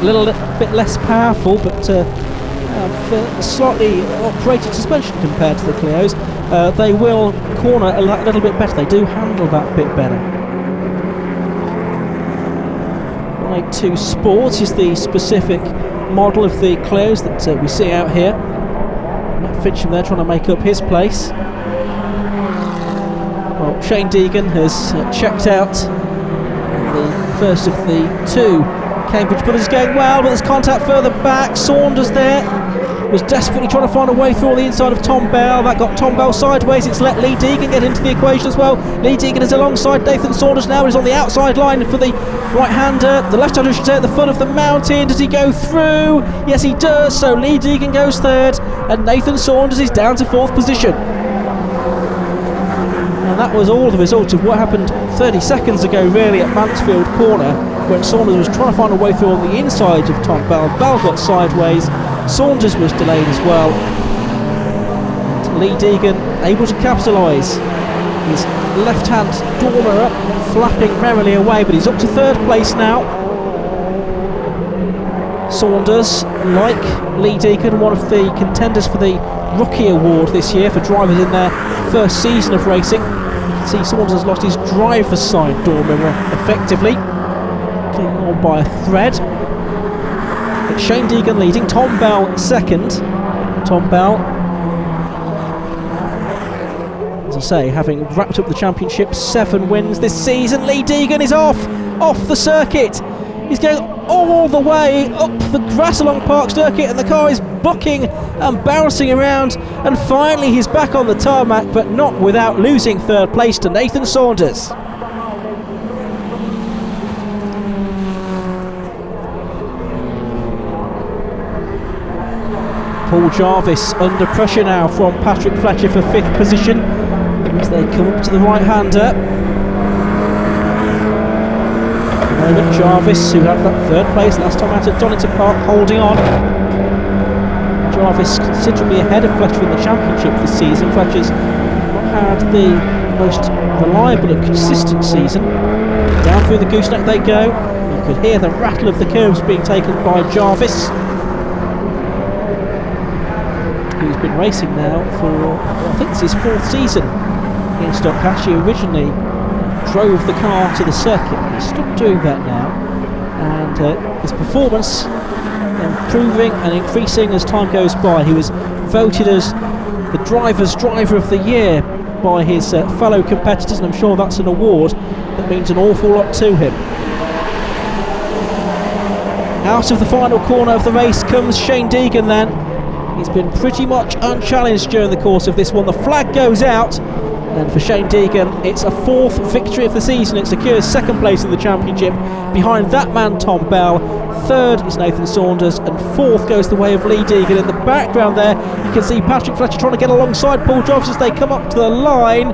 [SPEAKER 1] a little bit less powerful, but have slightly operated suspension compared to the Clios. They will corner a little bit better. They do handle that bit better. Like 2 Sport is the specific model of the Clios that we see out here. Matt Fincham there trying to make up his place. Well, Shane Deegan has checked out the first of the 2 Cambridge brothers going well, but there's contact further back. Saunders there was desperately trying to find a way through on the inside of Tom Bell. That got Tom Bell sideways. It's let Lee Deegan get into the equation as well. Lee Deegan is alongside Nathan Saunders now. He's on the outside line for the right-hander. The left-hander should say at the foot of the mountain. Does he go through? Yes, he does. So Lee Deegan goes 3rd, and Nathan Saunders is down to 4th position. And that was all the result of what happened 30 seconds ago, really, at Mansfield Corner, when Saunders was trying to find a way through on the inside of Tom Bell. Bell got sideways. Saunders was delayed as well. And Lee Deegan able to capitalise. His left hand dormer up, flapping merrily away, but he's up to 3rd place now. Saunders, like Lee Deegan, one of the contenders for the Rookie Award this year for drivers in their first season of racing. You can see Saunders has lost his driver's side door mirror effectively, clinging on by a thread. It's Shane Deegan leading, Tom Bell 2nd. Tom Bell, as I say, having wrapped up the championship, 7 wins this season. Lee Deegan is off the circuit. He's going all the way up the grass along Park Circuit, and the car is bucking and bouncing around, and finally he's back on the tarmac, but not without losing 3rd place to Nathan Saunders. Paul Jarvis under pressure now from Patrick Fletcher for 5th position as they come up to the right-hander. Jarvis, who had that 3rd place last time out at Donington Park, holding on. Jarvis considerably ahead of Fletcher in the championship this season. Fletcher's not had the most reliable and consistent season. Down through the gooseneck they go. You could hear the rattle of the curves being taken by Jarvis, who's been racing now for, I think it's his 4th season in Stock Cats. He originally drove the car to the circuit. He's stopped doing that now, and his performance improving and increasing as time goes by. He was voted as the driver's driver of the year by his fellow competitors, and I'm sure that's an award that means an awful lot to him. Out of the final corner of the race comes Shane Deegan then. He's been pretty much unchallenged during the course of this one. The flag goes out, And for Shane Deegan, it's a 4th victory of the season. It secures 2nd place in the championship. Behind that man, Tom Bell. 3rd is Nathan Saunders, and 4th goes the way of Lee Deegan. In the background there, you can see Patrick Fletcher trying to get alongside Paul Jobs as they come up to the line,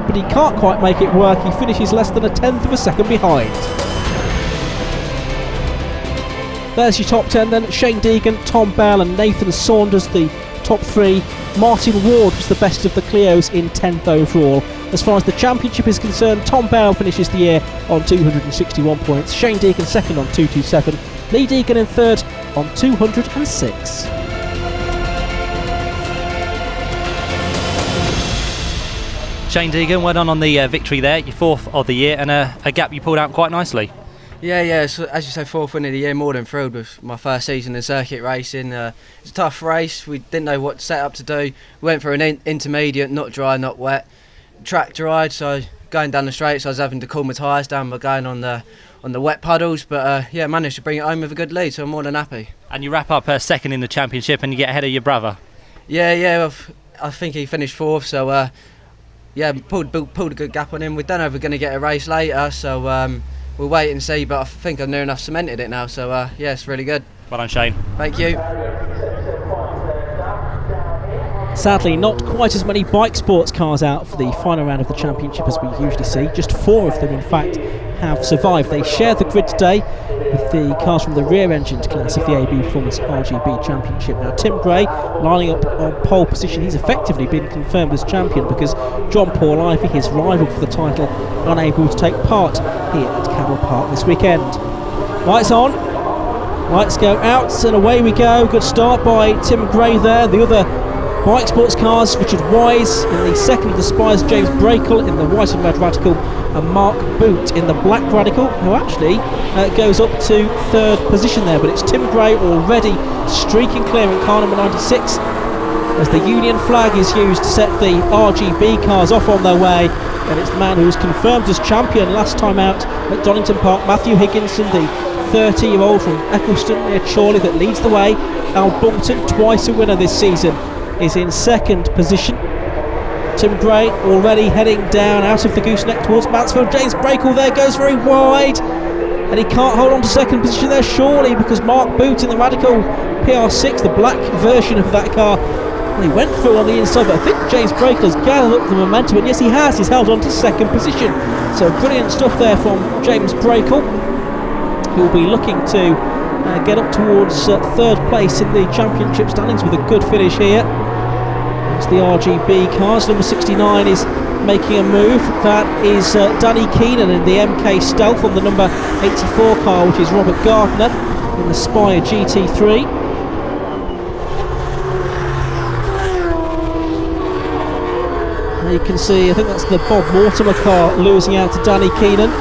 [SPEAKER 1] but he can't quite make it work. He finishes less than a 1/10 of a second behind. There's your top 10 then. Shane Deegan, Tom Bell and Nathan Saunders, the top 3. Martin Ward was the best of the Clios in 10th overall. As far as the championship is concerned, Tom Bell finishes the year on 261 points. Shane Deegan 2nd on 227. Lee Deegan in 3rd on 206.
[SPEAKER 2] Shane Deegan, well done on the victory there, your 4th of the year, and a gap you pulled out quite nicely.
[SPEAKER 7] Yeah, so as you say, 4th win of the year, more than thrilled with my first season in circuit racing. It's a tough race, we didn't know what set up to do. We went for an intermediate, not dry, not wet. Track dried, so going down the straights I was having to cool my tyres down by going on the wet puddles, but managed to bring it home with a good lead, so I'm more than happy.
[SPEAKER 2] And you wrap up 2nd in the championship and you get ahead of your brother.
[SPEAKER 7] Yeah, I think he finished 4th, so pulled a good gap on him. We don't know if we're going to get a race later, so we'll wait and see, but I think I've near enough cemented it now, so it's really good.
[SPEAKER 2] Well done, Shane.
[SPEAKER 7] Thank you.
[SPEAKER 1] Sadly, not quite as many Bikesports cars out for the final round of the championship as we usually see. Just 4 of them, in fact, have survived. They share the grid today with the cars from the rear-engined class of the AB Performance RGB Championship. Now, Tim Gray lining up on pole position. He's effectively been confirmed as champion because John Paul Ivy, his rival for the title, unable to take part here at Cadwell Park this weekend. Lights on, lights go out, and away we go. Good start by Tim Gray there. The other Bikesports cars, Richard Wise in the 2nd of the Spires, James Brakel in the white and red Radical, and Mark Boot in the black Radical, who actually goes up to 3rd position there. But it's Tim Gray already streaking clear in car number 96 as the Union flag is used to set the RGB cars off on their way. And it's the man who was confirmed as champion last time out at Donington Park, Matthew Higginson, the 30-year-old from Eccleston near Chorley, that leads the way. Al Bumpton, twice a winner this season, is in 2nd position. Tim Gray already heading down out of the gooseneck towards Mansfield. James Brakel there goes very wide, and he can't hold on to 2nd position there surely, because Mark Boot in the Radical PR6, the black version of that car, well, he went through on the inside, but I think James Brakel has gathered up the momentum, and yes he has, he's held on to 2nd position. So brilliant stuff there from James Brakel, who will be looking to get up towards 3rd place in the championship standings with a good finish here. It's the RGB cars. Number 69 is making a move. That is Danny Keenan in the MK Stealth on the number 84 car, which is Robert Gardner in the Spire GT3. Now you can see, I think that's the Bob Mortimer car losing out to Danny Keenan.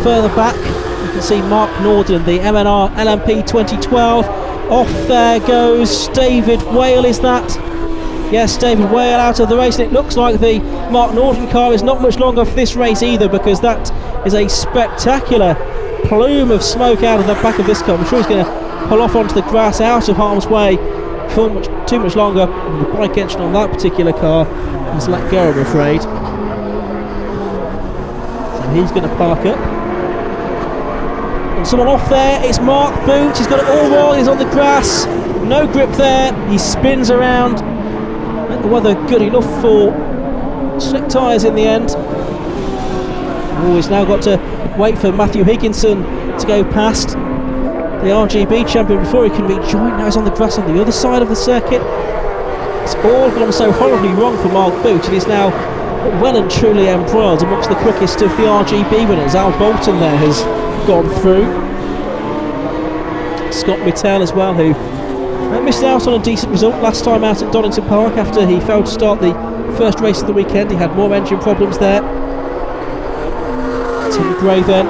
[SPEAKER 1] Further back, you can see Mark Norden, the MNR LMP 2012. Off there goes David Whale, is that? Yes, David Whale out of the race, and it looks like the Mark Norden car is not much longer for this race either, because that is a spectacular plume of smoke out of the back of this car. I'm sure he's going to pull off onto the grass out of harm's way for too much longer. And the bike engine on that particular car has let go, I'm afraid. So he's going to park up. And someone off there, it's Mark Boot. He's got it all wrong, he's on the grass, no grip there, he spins around. The weather good enough for slick tyres in the end. Oh, he's now got to wait for Matthew Higginson to go past the RGB champion before he can rejoin. Now he's on the grass on the other side of the circuit. It's all gone so horribly wrong for Mark Boot, and he's now well and truly embroiled amongst the quickest of the RGB winners. Al Bolton there has gone through. Scott Mittel as well, who missed out on a decent result last time out at Donington Park after he failed to start the first race of the weekend. He had more engine problems there. Tim Gray then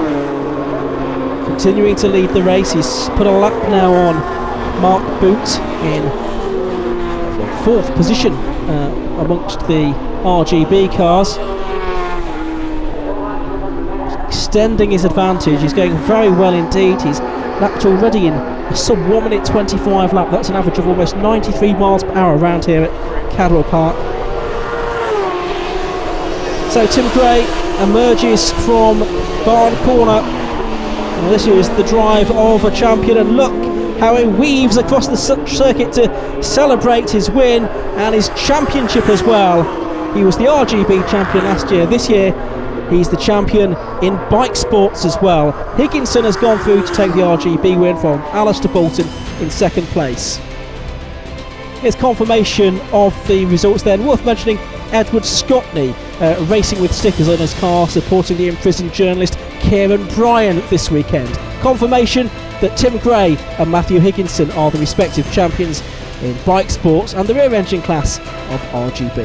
[SPEAKER 1] continuing to lead the race. He's put a lap now on Mark Boot in 4th position amongst the RGB cars. Extending his advantage. He's going very well indeed. He's lapped already in a sub 1 minute 25 lap. That's an average of almost 93 miles per hour around here at Cadwell Park. So Tim Gray emerges from Barn Corner. And this is the drive of a champion, and look how he weaves across the circuit to celebrate his win and his championship as well. He was the RGB champion last year. This year he's the champion in Bikesports as well. Higginson has gone through to take the RGB win from Alistair Bolton in second place. Here's confirmation of the results then. Worth mentioning Edward Scotney racing with stickers on his car, supporting the imprisoned journalist Kieran Bryan this weekend. Confirmation that Tim Gray and Matthew Higginson are the respective champions in Bikesports and the rear engine class of RGB.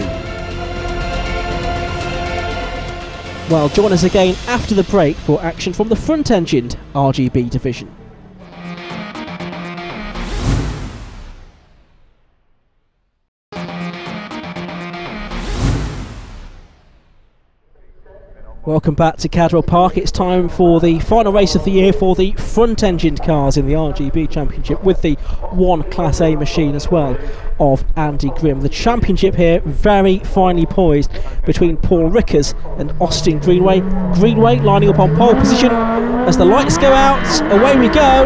[SPEAKER 1] Well, join us again after the break for action from the front-engined RGB division. Welcome back to Cadwell Park. It's time for the final race of the year for the front-engined cars in the RGB Championship, with the one Class A machine as well of Andy Grimm. The championship here very finely poised between Paul Rickers and Austin Greenway. Greenway lining up on pole position as the lights go out. Away we go.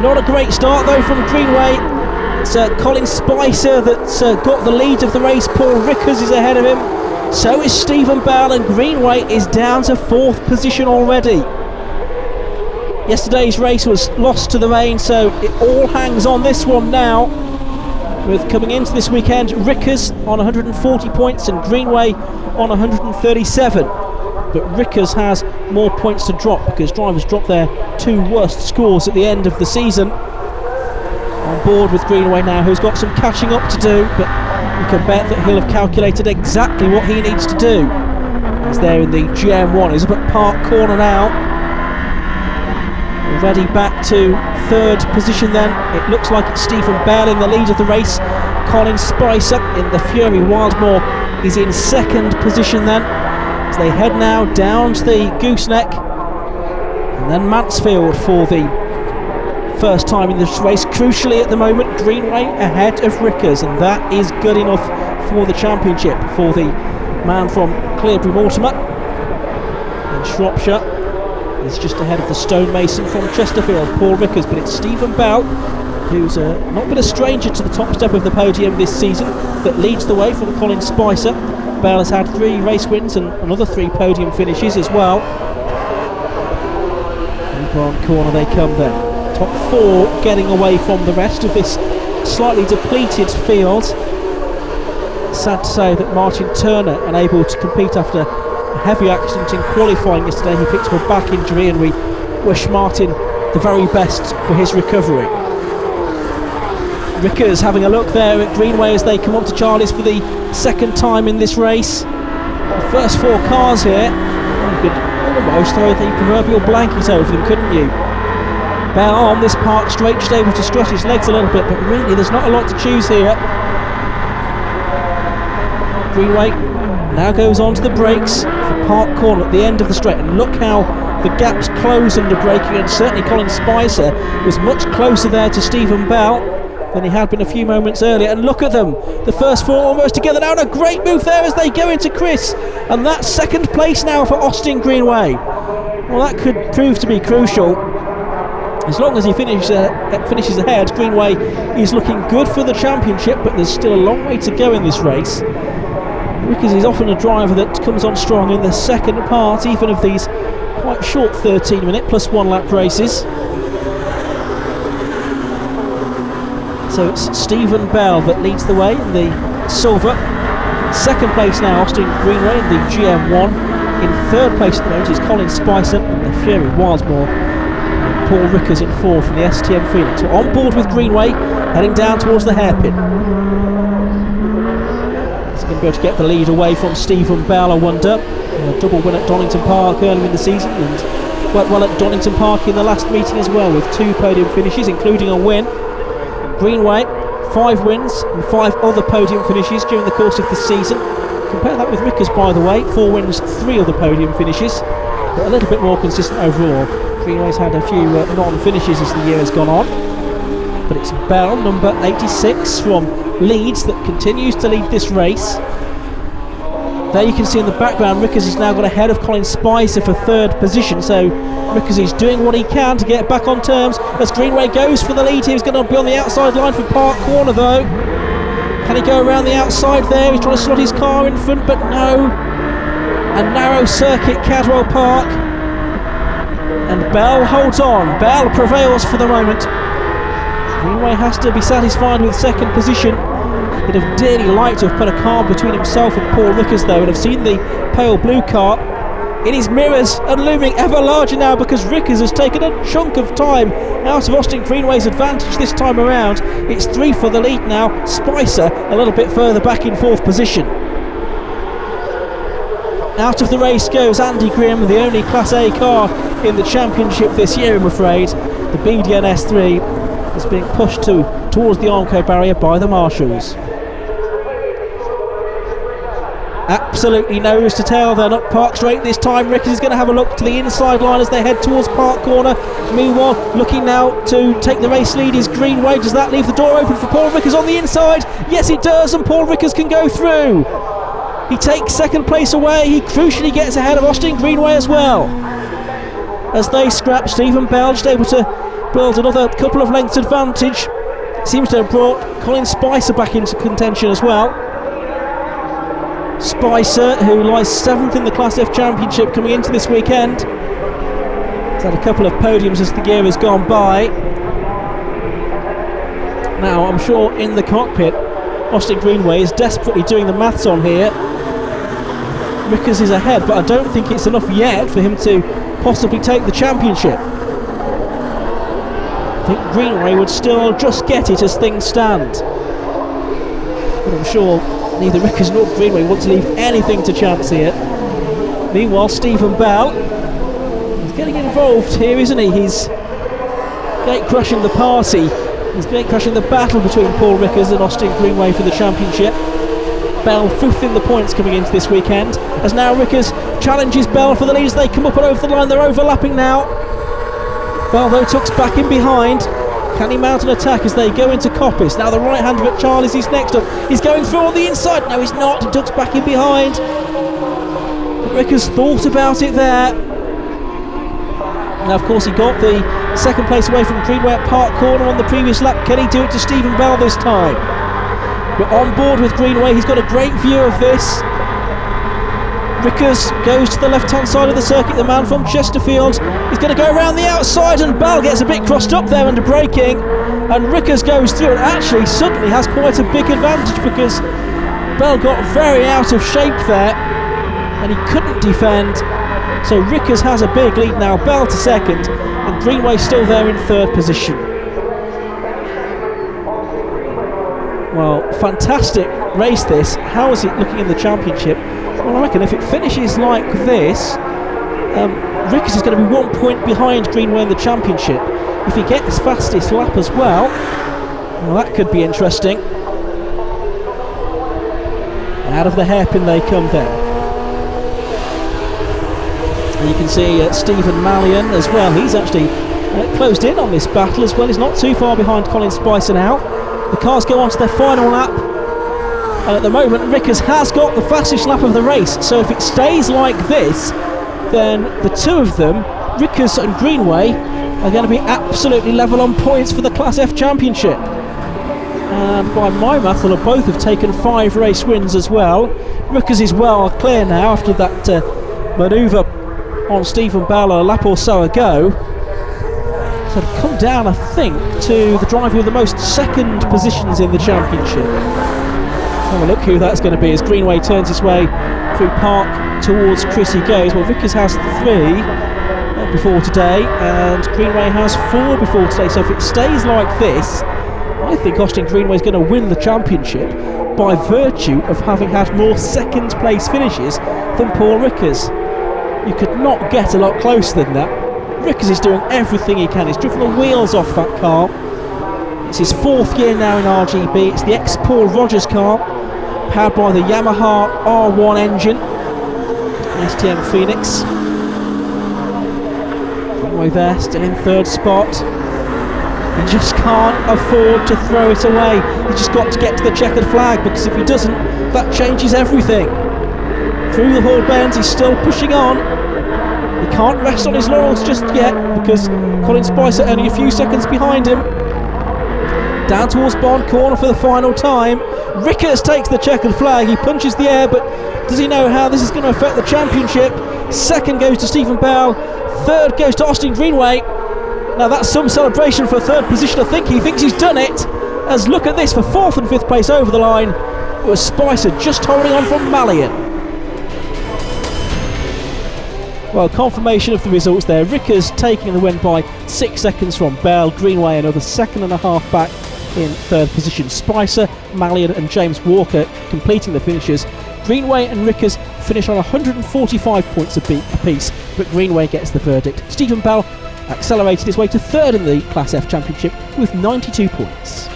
[SPEAKER 1] Not a great start though from Greenway. It's Colin Spicer that's got the lead of the race. Paul Rickers is ahead of him. So is Stephen Bell, and Greenway is down to 4th position already. Yesterday's race was lost to the rain, so it all hangs on this one now. With coming into this weekend, Rickers on 140 points and Greenway on 137. But Rickers has more points to drop because drivers dropped their 2 worst scores at the end of the season. On board with Greenway now, who's got some catching up to do, but you can bet that he'll have calculated exactly what he needs to do. He's there in the GM1, he's up at Park Corner now. Already back to 3rd position then. It looks like it's Stephen Bell in the lead of the race. Colin Spicer in the Fury Wildmore is in 2nd position then, as they head now down to the gooseneck. And then Mansfield for the first time in this race. Crucially at the moment, Greenway ahead of Rickers, and that is good enough for the championship for the man from Clearbury Mortimer in Shropshire. Is just ahead of the stonemason from Chesterfield, Paul Rickers, but it's Stephen Bell, who's not been a stranger to the top step of the podium this season, that leads the way from Colin Spicer. Bell has had 3 race wins and another 3 podium finishes as well. In Barn Corner they come then. Top 4 getting away from the rest of this slightly depleted field. Sad to say that Martin Turner, unable to compete after a heavy accident in qualifying yesterday, he picked up a back injury, and we wish Martin the very best for his recovery. Rickers having a look there at Greenway as they come on to Charlie's for the 2nd time in this race. The first 4 cars here, you could almost throw the proverbial blanket over them, couldn't you? Bell on this park straight, just able to stretch his legs a little bit, but really there's not a lot to choose here. Greenway now goes on to the brakes for Park Corner at the end of the straight, and look how the gaps close under braking, and certainly Colin Spicer was much closer there to Stephen Bell than he had been a few moments earlier. And look at them, the first 4 almost together now, and a great move there as they go into Chris, and that's 2nd place now for Austin Greenway. Well, that could prove to be crucial. As long as he finishes ahead, Greenway is looking good for the championship, but there's still a long way to go in this race, because he's often a driver that comes on strong in the second part, even of these quite short 13-minute plus 1 lap races. So it's Stephen Bell that leads the way in the silver. 2nd place now, Austin Greenway in the GM1. In 3rd place at the moment is Colin Spicer in the Fury Wildmore. Paul Rickers in 4th from the STM Phoenix. We're on board with Greenway, heading down towards the hairpin. He's going to be able to get the lead away from Stephen Bell, I wonder. A double win at Donington Park earlier in the season, and went well at Donington Park in the last meeting as well, with 2 podium finishes, including a win. Greenway, 5 wins and 5 other podium finishes during the course of the season. Compare that with Rickers, by the way, 4 wins, 3 other podium finishes, but a little bit more consistent overall. Greenway's had a few non-finishes as the year has gone on, but it's Bell, number 86 from Leeds, that continues to lead this race. There you can see in the background, Rickers has now got ahead of Colin Spicer for third position, so Rickers is doing what he can to get back on terms as Greenway goes for the lead. He's going to be on the outside line for Park Corner though. Can he go around the outside there? He's trying to slot his car in front, but no. A narrow circuit, Cadwell Park. And Bell holds on. Bell prevails for the moment. Greenway has to be satisfied with second position. He'd have dearly liked to have put a car between himself and Paul Rickers though, and have seen the pale blue car in his mirrors and looming ever larger now, because Rickers has taken a chunk of time out of Austin Greenway's advantage this time around. It's 3 for the lead now. Spicer a little bit further back in fourth position. Out of the race goes Andy Grimm, the only Class A car in the championship this year, I'm afraid. The BDN S3 is being pushed towards the Armco barrier by the marshals. Absolutely nose to tail then up Park Straight this time. Rickers is going to have a look to the inside line as they head towards Park Corner. Meanwhile, looking now to take the race lead is Greenway. Does that leave the door open for Paul Rickers on the inside? Yes it does, and Paul Rickers can go through. He takes second place away. He crucially gets ahead of Austin Greenway as well. As they scrap, Stephen Bell just able to build another couple of lengths advantage. Seems to have brought Colin Spicer back into contention as well. Spicer, who lies 7th in the Class F Championship coming into this weekend, has had a couple of podiums as the year has gone by. Now I'm sure in the cockpit Austin Greenway is desperately doing the maths on here. Rickers is ahead, but I don't think it's enough yet for him to possibly take the championship. I think Greenway would still just get it as things stand, but I'm sure neither Rickers nor Greenway want to leave anything to chance here. Meanwhile, Stephen Bell is getting involved here, isn't he? He's gate crushing the party. He's gate crushing the battle between Paul Rickers and Austin Greenway for the championship. Bell 5th in the points coming into this weekend, as now Rickers challenges Bell for the lead as they come up and over the line. They're overlapping now. Bell though tucks back in behind. Can he mount an attack as they go into Coppice? Now the right hander at Charlie's is next up. He's going through on the inside. No, he's not. He ducks back in behind. But Rickers thought about it there. Now, of course, he got the second place away from Greenway at Park Corner on the previous lap. Can he do it to Stephen Bell this time? We're on board with Greenway. He's got a great view of this. Rickers goes to the left-hand side of the circuit, the man from Chesterfield. He's going to go around the outside, and Bell gets a bit crossed up there under braking, and Rickers goes through and actually suddenly has quite a big advantage, because Bell got very out of shape there and he couldn't defend. So Rickers has a big lead now, Bell to second, and Greenway still there in third position. Well, fantastic race this. How is it looking in the championship? Well, I reckon if it finishes like this, Rickers is going to be 1 point behind Greenway in the championship. If he gets fastest lap as well, that could be interesting. Out of the hairpin they come then. And you can see Stephen Mallion as well. He's actually closed in on this battle as well. He's not too far behind Colin Spicer now. The cars go on to their final lap. And at the moment, Rickers has got the fastest lap of the race. So if it stays like this, then the two of them, Rickers and Greenway, are going to be absolutely level on points for the Class F Championship. And by my math, they'll both have taken 5 race wins as well. Rickers is well clear now after that manoeuvre on Stephen Bell a lap or so ago. So to come down, I think, to the driver with the most second positions in the championship. Have a look who that's going to be as Greenway turns his way through Park towards Chris he goes. Well, Rickers has 3 before today, and Greenway has 4 before today. So if it stays like this, I think Austin Greenway is going to win the championship by virtue of having had more second place finishes than Paul Rickers. You could not get a lot closer than that. Rickers is doing everything he can. He's driven the wheels off that car. It's his 4th year now in RGB. It's the ex-Paul Rogers car, powered by the Yamaha R1 engine, STM Phoenix. Greenway there, still in 3rd spot. He just can't afford to throw it away. He's just got to get to the checkered flag, because if he doesn't, that changes everything. through the Hall bends, he's still pushing on. He can't rest on his laurels just yet because Colin Spicer only a few seconds behind him. Down towards Barn Corner for the final time. Rickers takes the checkered flag, he punches the air, but does he know how this is going to affect the championship? Second goes to Stephen Bell, third goes to Austin Greenway. Now that's some celebration for third position. I think he thinks he's done it, as look at this, for fourth and fifth place over the line. It was Spicer just holding on from Mallion. Well, confirmation of the results there. Rickers taking the win by 6 seconds from Bell. Greenway another second and a half back in third position. Spicer, Mallion and James Walker completing the finishes. Greenway and Rickers finish on 145 points apiece, but Greenway gets the verdict. Stephen Bell accelerated his way to third in the Class F Championship with 92 points.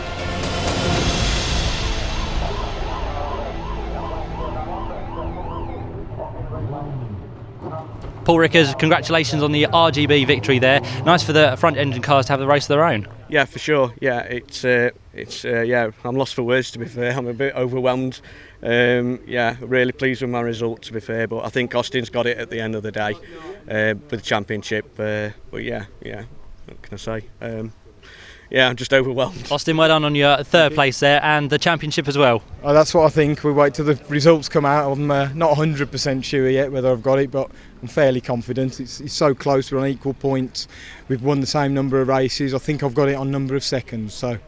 [SPEAKER 2] Paul Rickers, congratulations on the RGB victory there. Nice for the front engine cars to have the race of their own.
[SPEAKER 8] Yeah, for sure. Yeah, yeah, I'm lost for words, to be fair. I'm a bit overwhelmed. Yeah, really pleased with my result, to be fair, but I think Austin's got it at the end of the day with the championship. But yeah, what can I say? Yeah, I'm just overwhelmed.
[SPEAKER 2] Austin, well done on your third place there and the championship as well.
[SPEAKER 9] Oh, that's what I think. We wait till the results come out. I'm not 100% sure yet whether I've got it, but I'm fairly confident. It's so close. We're on equal points. We've won the same number of races. I think I've got it on number of seconds. So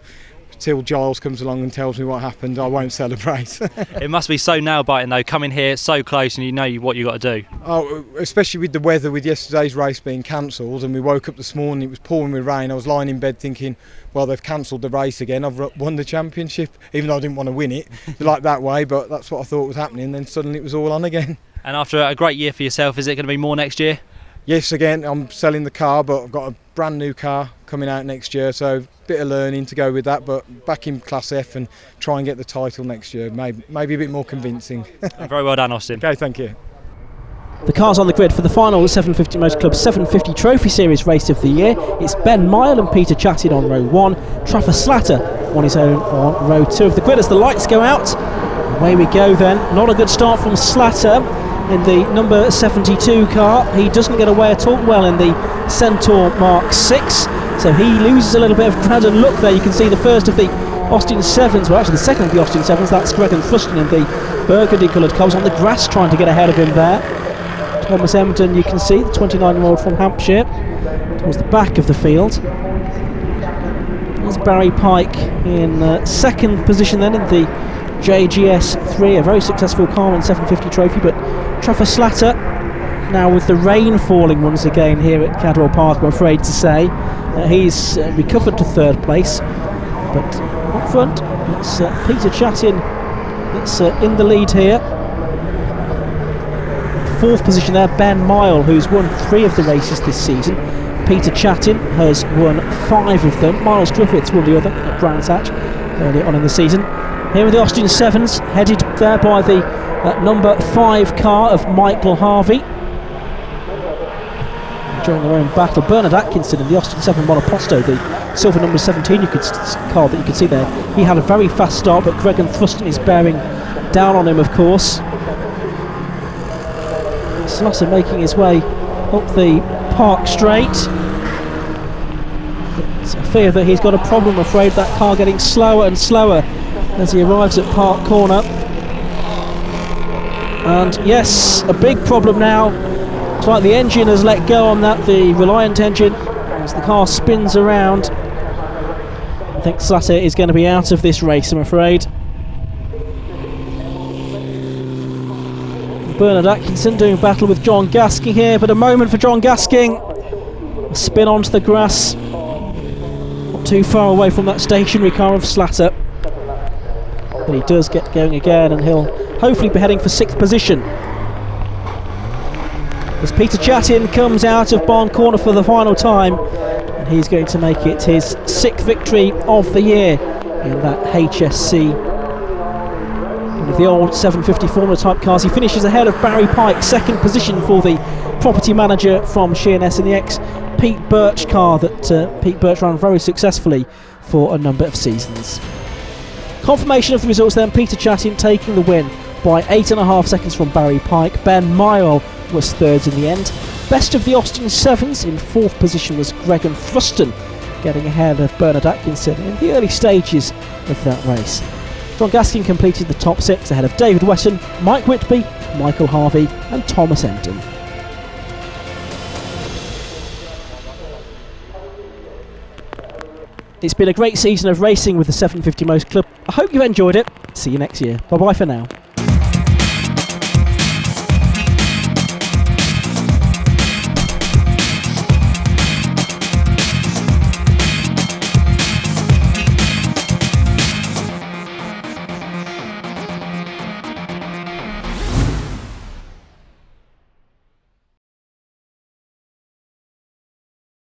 [SPEAKER 9] till Giles comes along and tells me what happened, I won't celebrate.
[SPEAKER 2] It must be so nail-biting though, coming here so close and you know what you've got to do.
[SPEAKER 9] Oh, especially with the weather, with yesterday's race being cancelled, and we woke up this morning, it was pouring with rain. I was lying in bed thinking, well, they've cancelled the race again, I've won the championship, even though I didn't want to win it like that way, but that's what I thought was happening. Then suddenly it was all on again.
[SPEAKER 2] And after a great year for yourself, is it going to be more next year?
[SPEAKER 9] Yes, again, I'm selling the car, but I've got a brand new car coming out next year, so a bit of learning to go with that, but back in Class F and try and get the title next year, maybe a bit more convincing.
[SPEAKER 2] Very well done, Austin.
[SPEAKER 9] Okay, thank you.
[SPEAKER 1] The cars on the grid for the final 750 Motor Club 750 Trophy Series race of the year. It's Ben Mile and Peter Chattin on row 1. Trafford Slatter on his own on row 2 of the grid as the lights go out. Away we go then. Not a good start from Slatter in the number 72 car. He doesn't get away at all well in the Centaur Mark 6, so he loses a little bit of crowd and look there. You can see the first of the Austin 7s, well actually the second of the Austin 7s, that's Greg and Thruston in the burgundy coloured cars on the grass trying to get ahead of him there. Thomas Emden, you can see, the 29-year-old from Hampshire, towards the back of the field. There's Barry Pike in second position then in the JGS 3, a very successful car in 750 Trophy, but Trafford Slatter, now with the rain falling once again here at Cadwell Park, I'm afraid to say, he's recovered to third place, but up front it's Peter Chattin that's in the lead here. Fourth position there, Ben Mile, who's won 3 of the races this season. Peter Chattin has won 5 of them. Miles Griffiths won the other at Brands Hatch earlier on in the season. Here are the Austin 7s, headed there by the number 5 car of Michael Harvey. During their own battle, Bernard Atkinson in the Austin 7 Monoposto, the silver number 17 car that you can see there. He had a very fast start, but Greg and Thruston is bearing down on him, of course. Slatter making his way up the Park Straight. It's a fear that he's got a problem, I'm afraid, that car getting slower and slower as he arrives at Park Corner. And yes, a big problem now. It's like the engine has let go on that, the Reliant engine, as the car spins around. I think Slatter is going to be out of this race, I'm afraid. Bernard Atkinson doing battle with John Gasking here, but a moment for John Gasking. A spin onto the grass. Not too far away from that stationary car of Slatter. But he does get going again, and he'll hopefully be heading for 6th position. As Peter Chattin comes out of Barn Corner for the final time, and he's going to make it his 6th victory of the year in that HSC. With the old 750 Formula type cars, he finishes ahead of Barry Pike, 2nd position for the property manager from Sheerness in the ex-Pete Birch car that Pete Birch ran very successfully for a number of seasons. Confirmation of the results then, Peter Chattin taking the win by 8.5 seconds from Barry Pike. Ben Mile was third in the end. Best of the Austin Sevens, in 4th position was Gregan Thruston, getting ahead of Bernard Atkinson in the early stages of that race. John Gaskin completed the top 6 ahead of David Wetton, Mike Whitby, Michael Harvey and Thomas Enton. It's been a great season of racing with the 750 Most Club. I hope you enjoyed it. See you next year. Bye bye for now.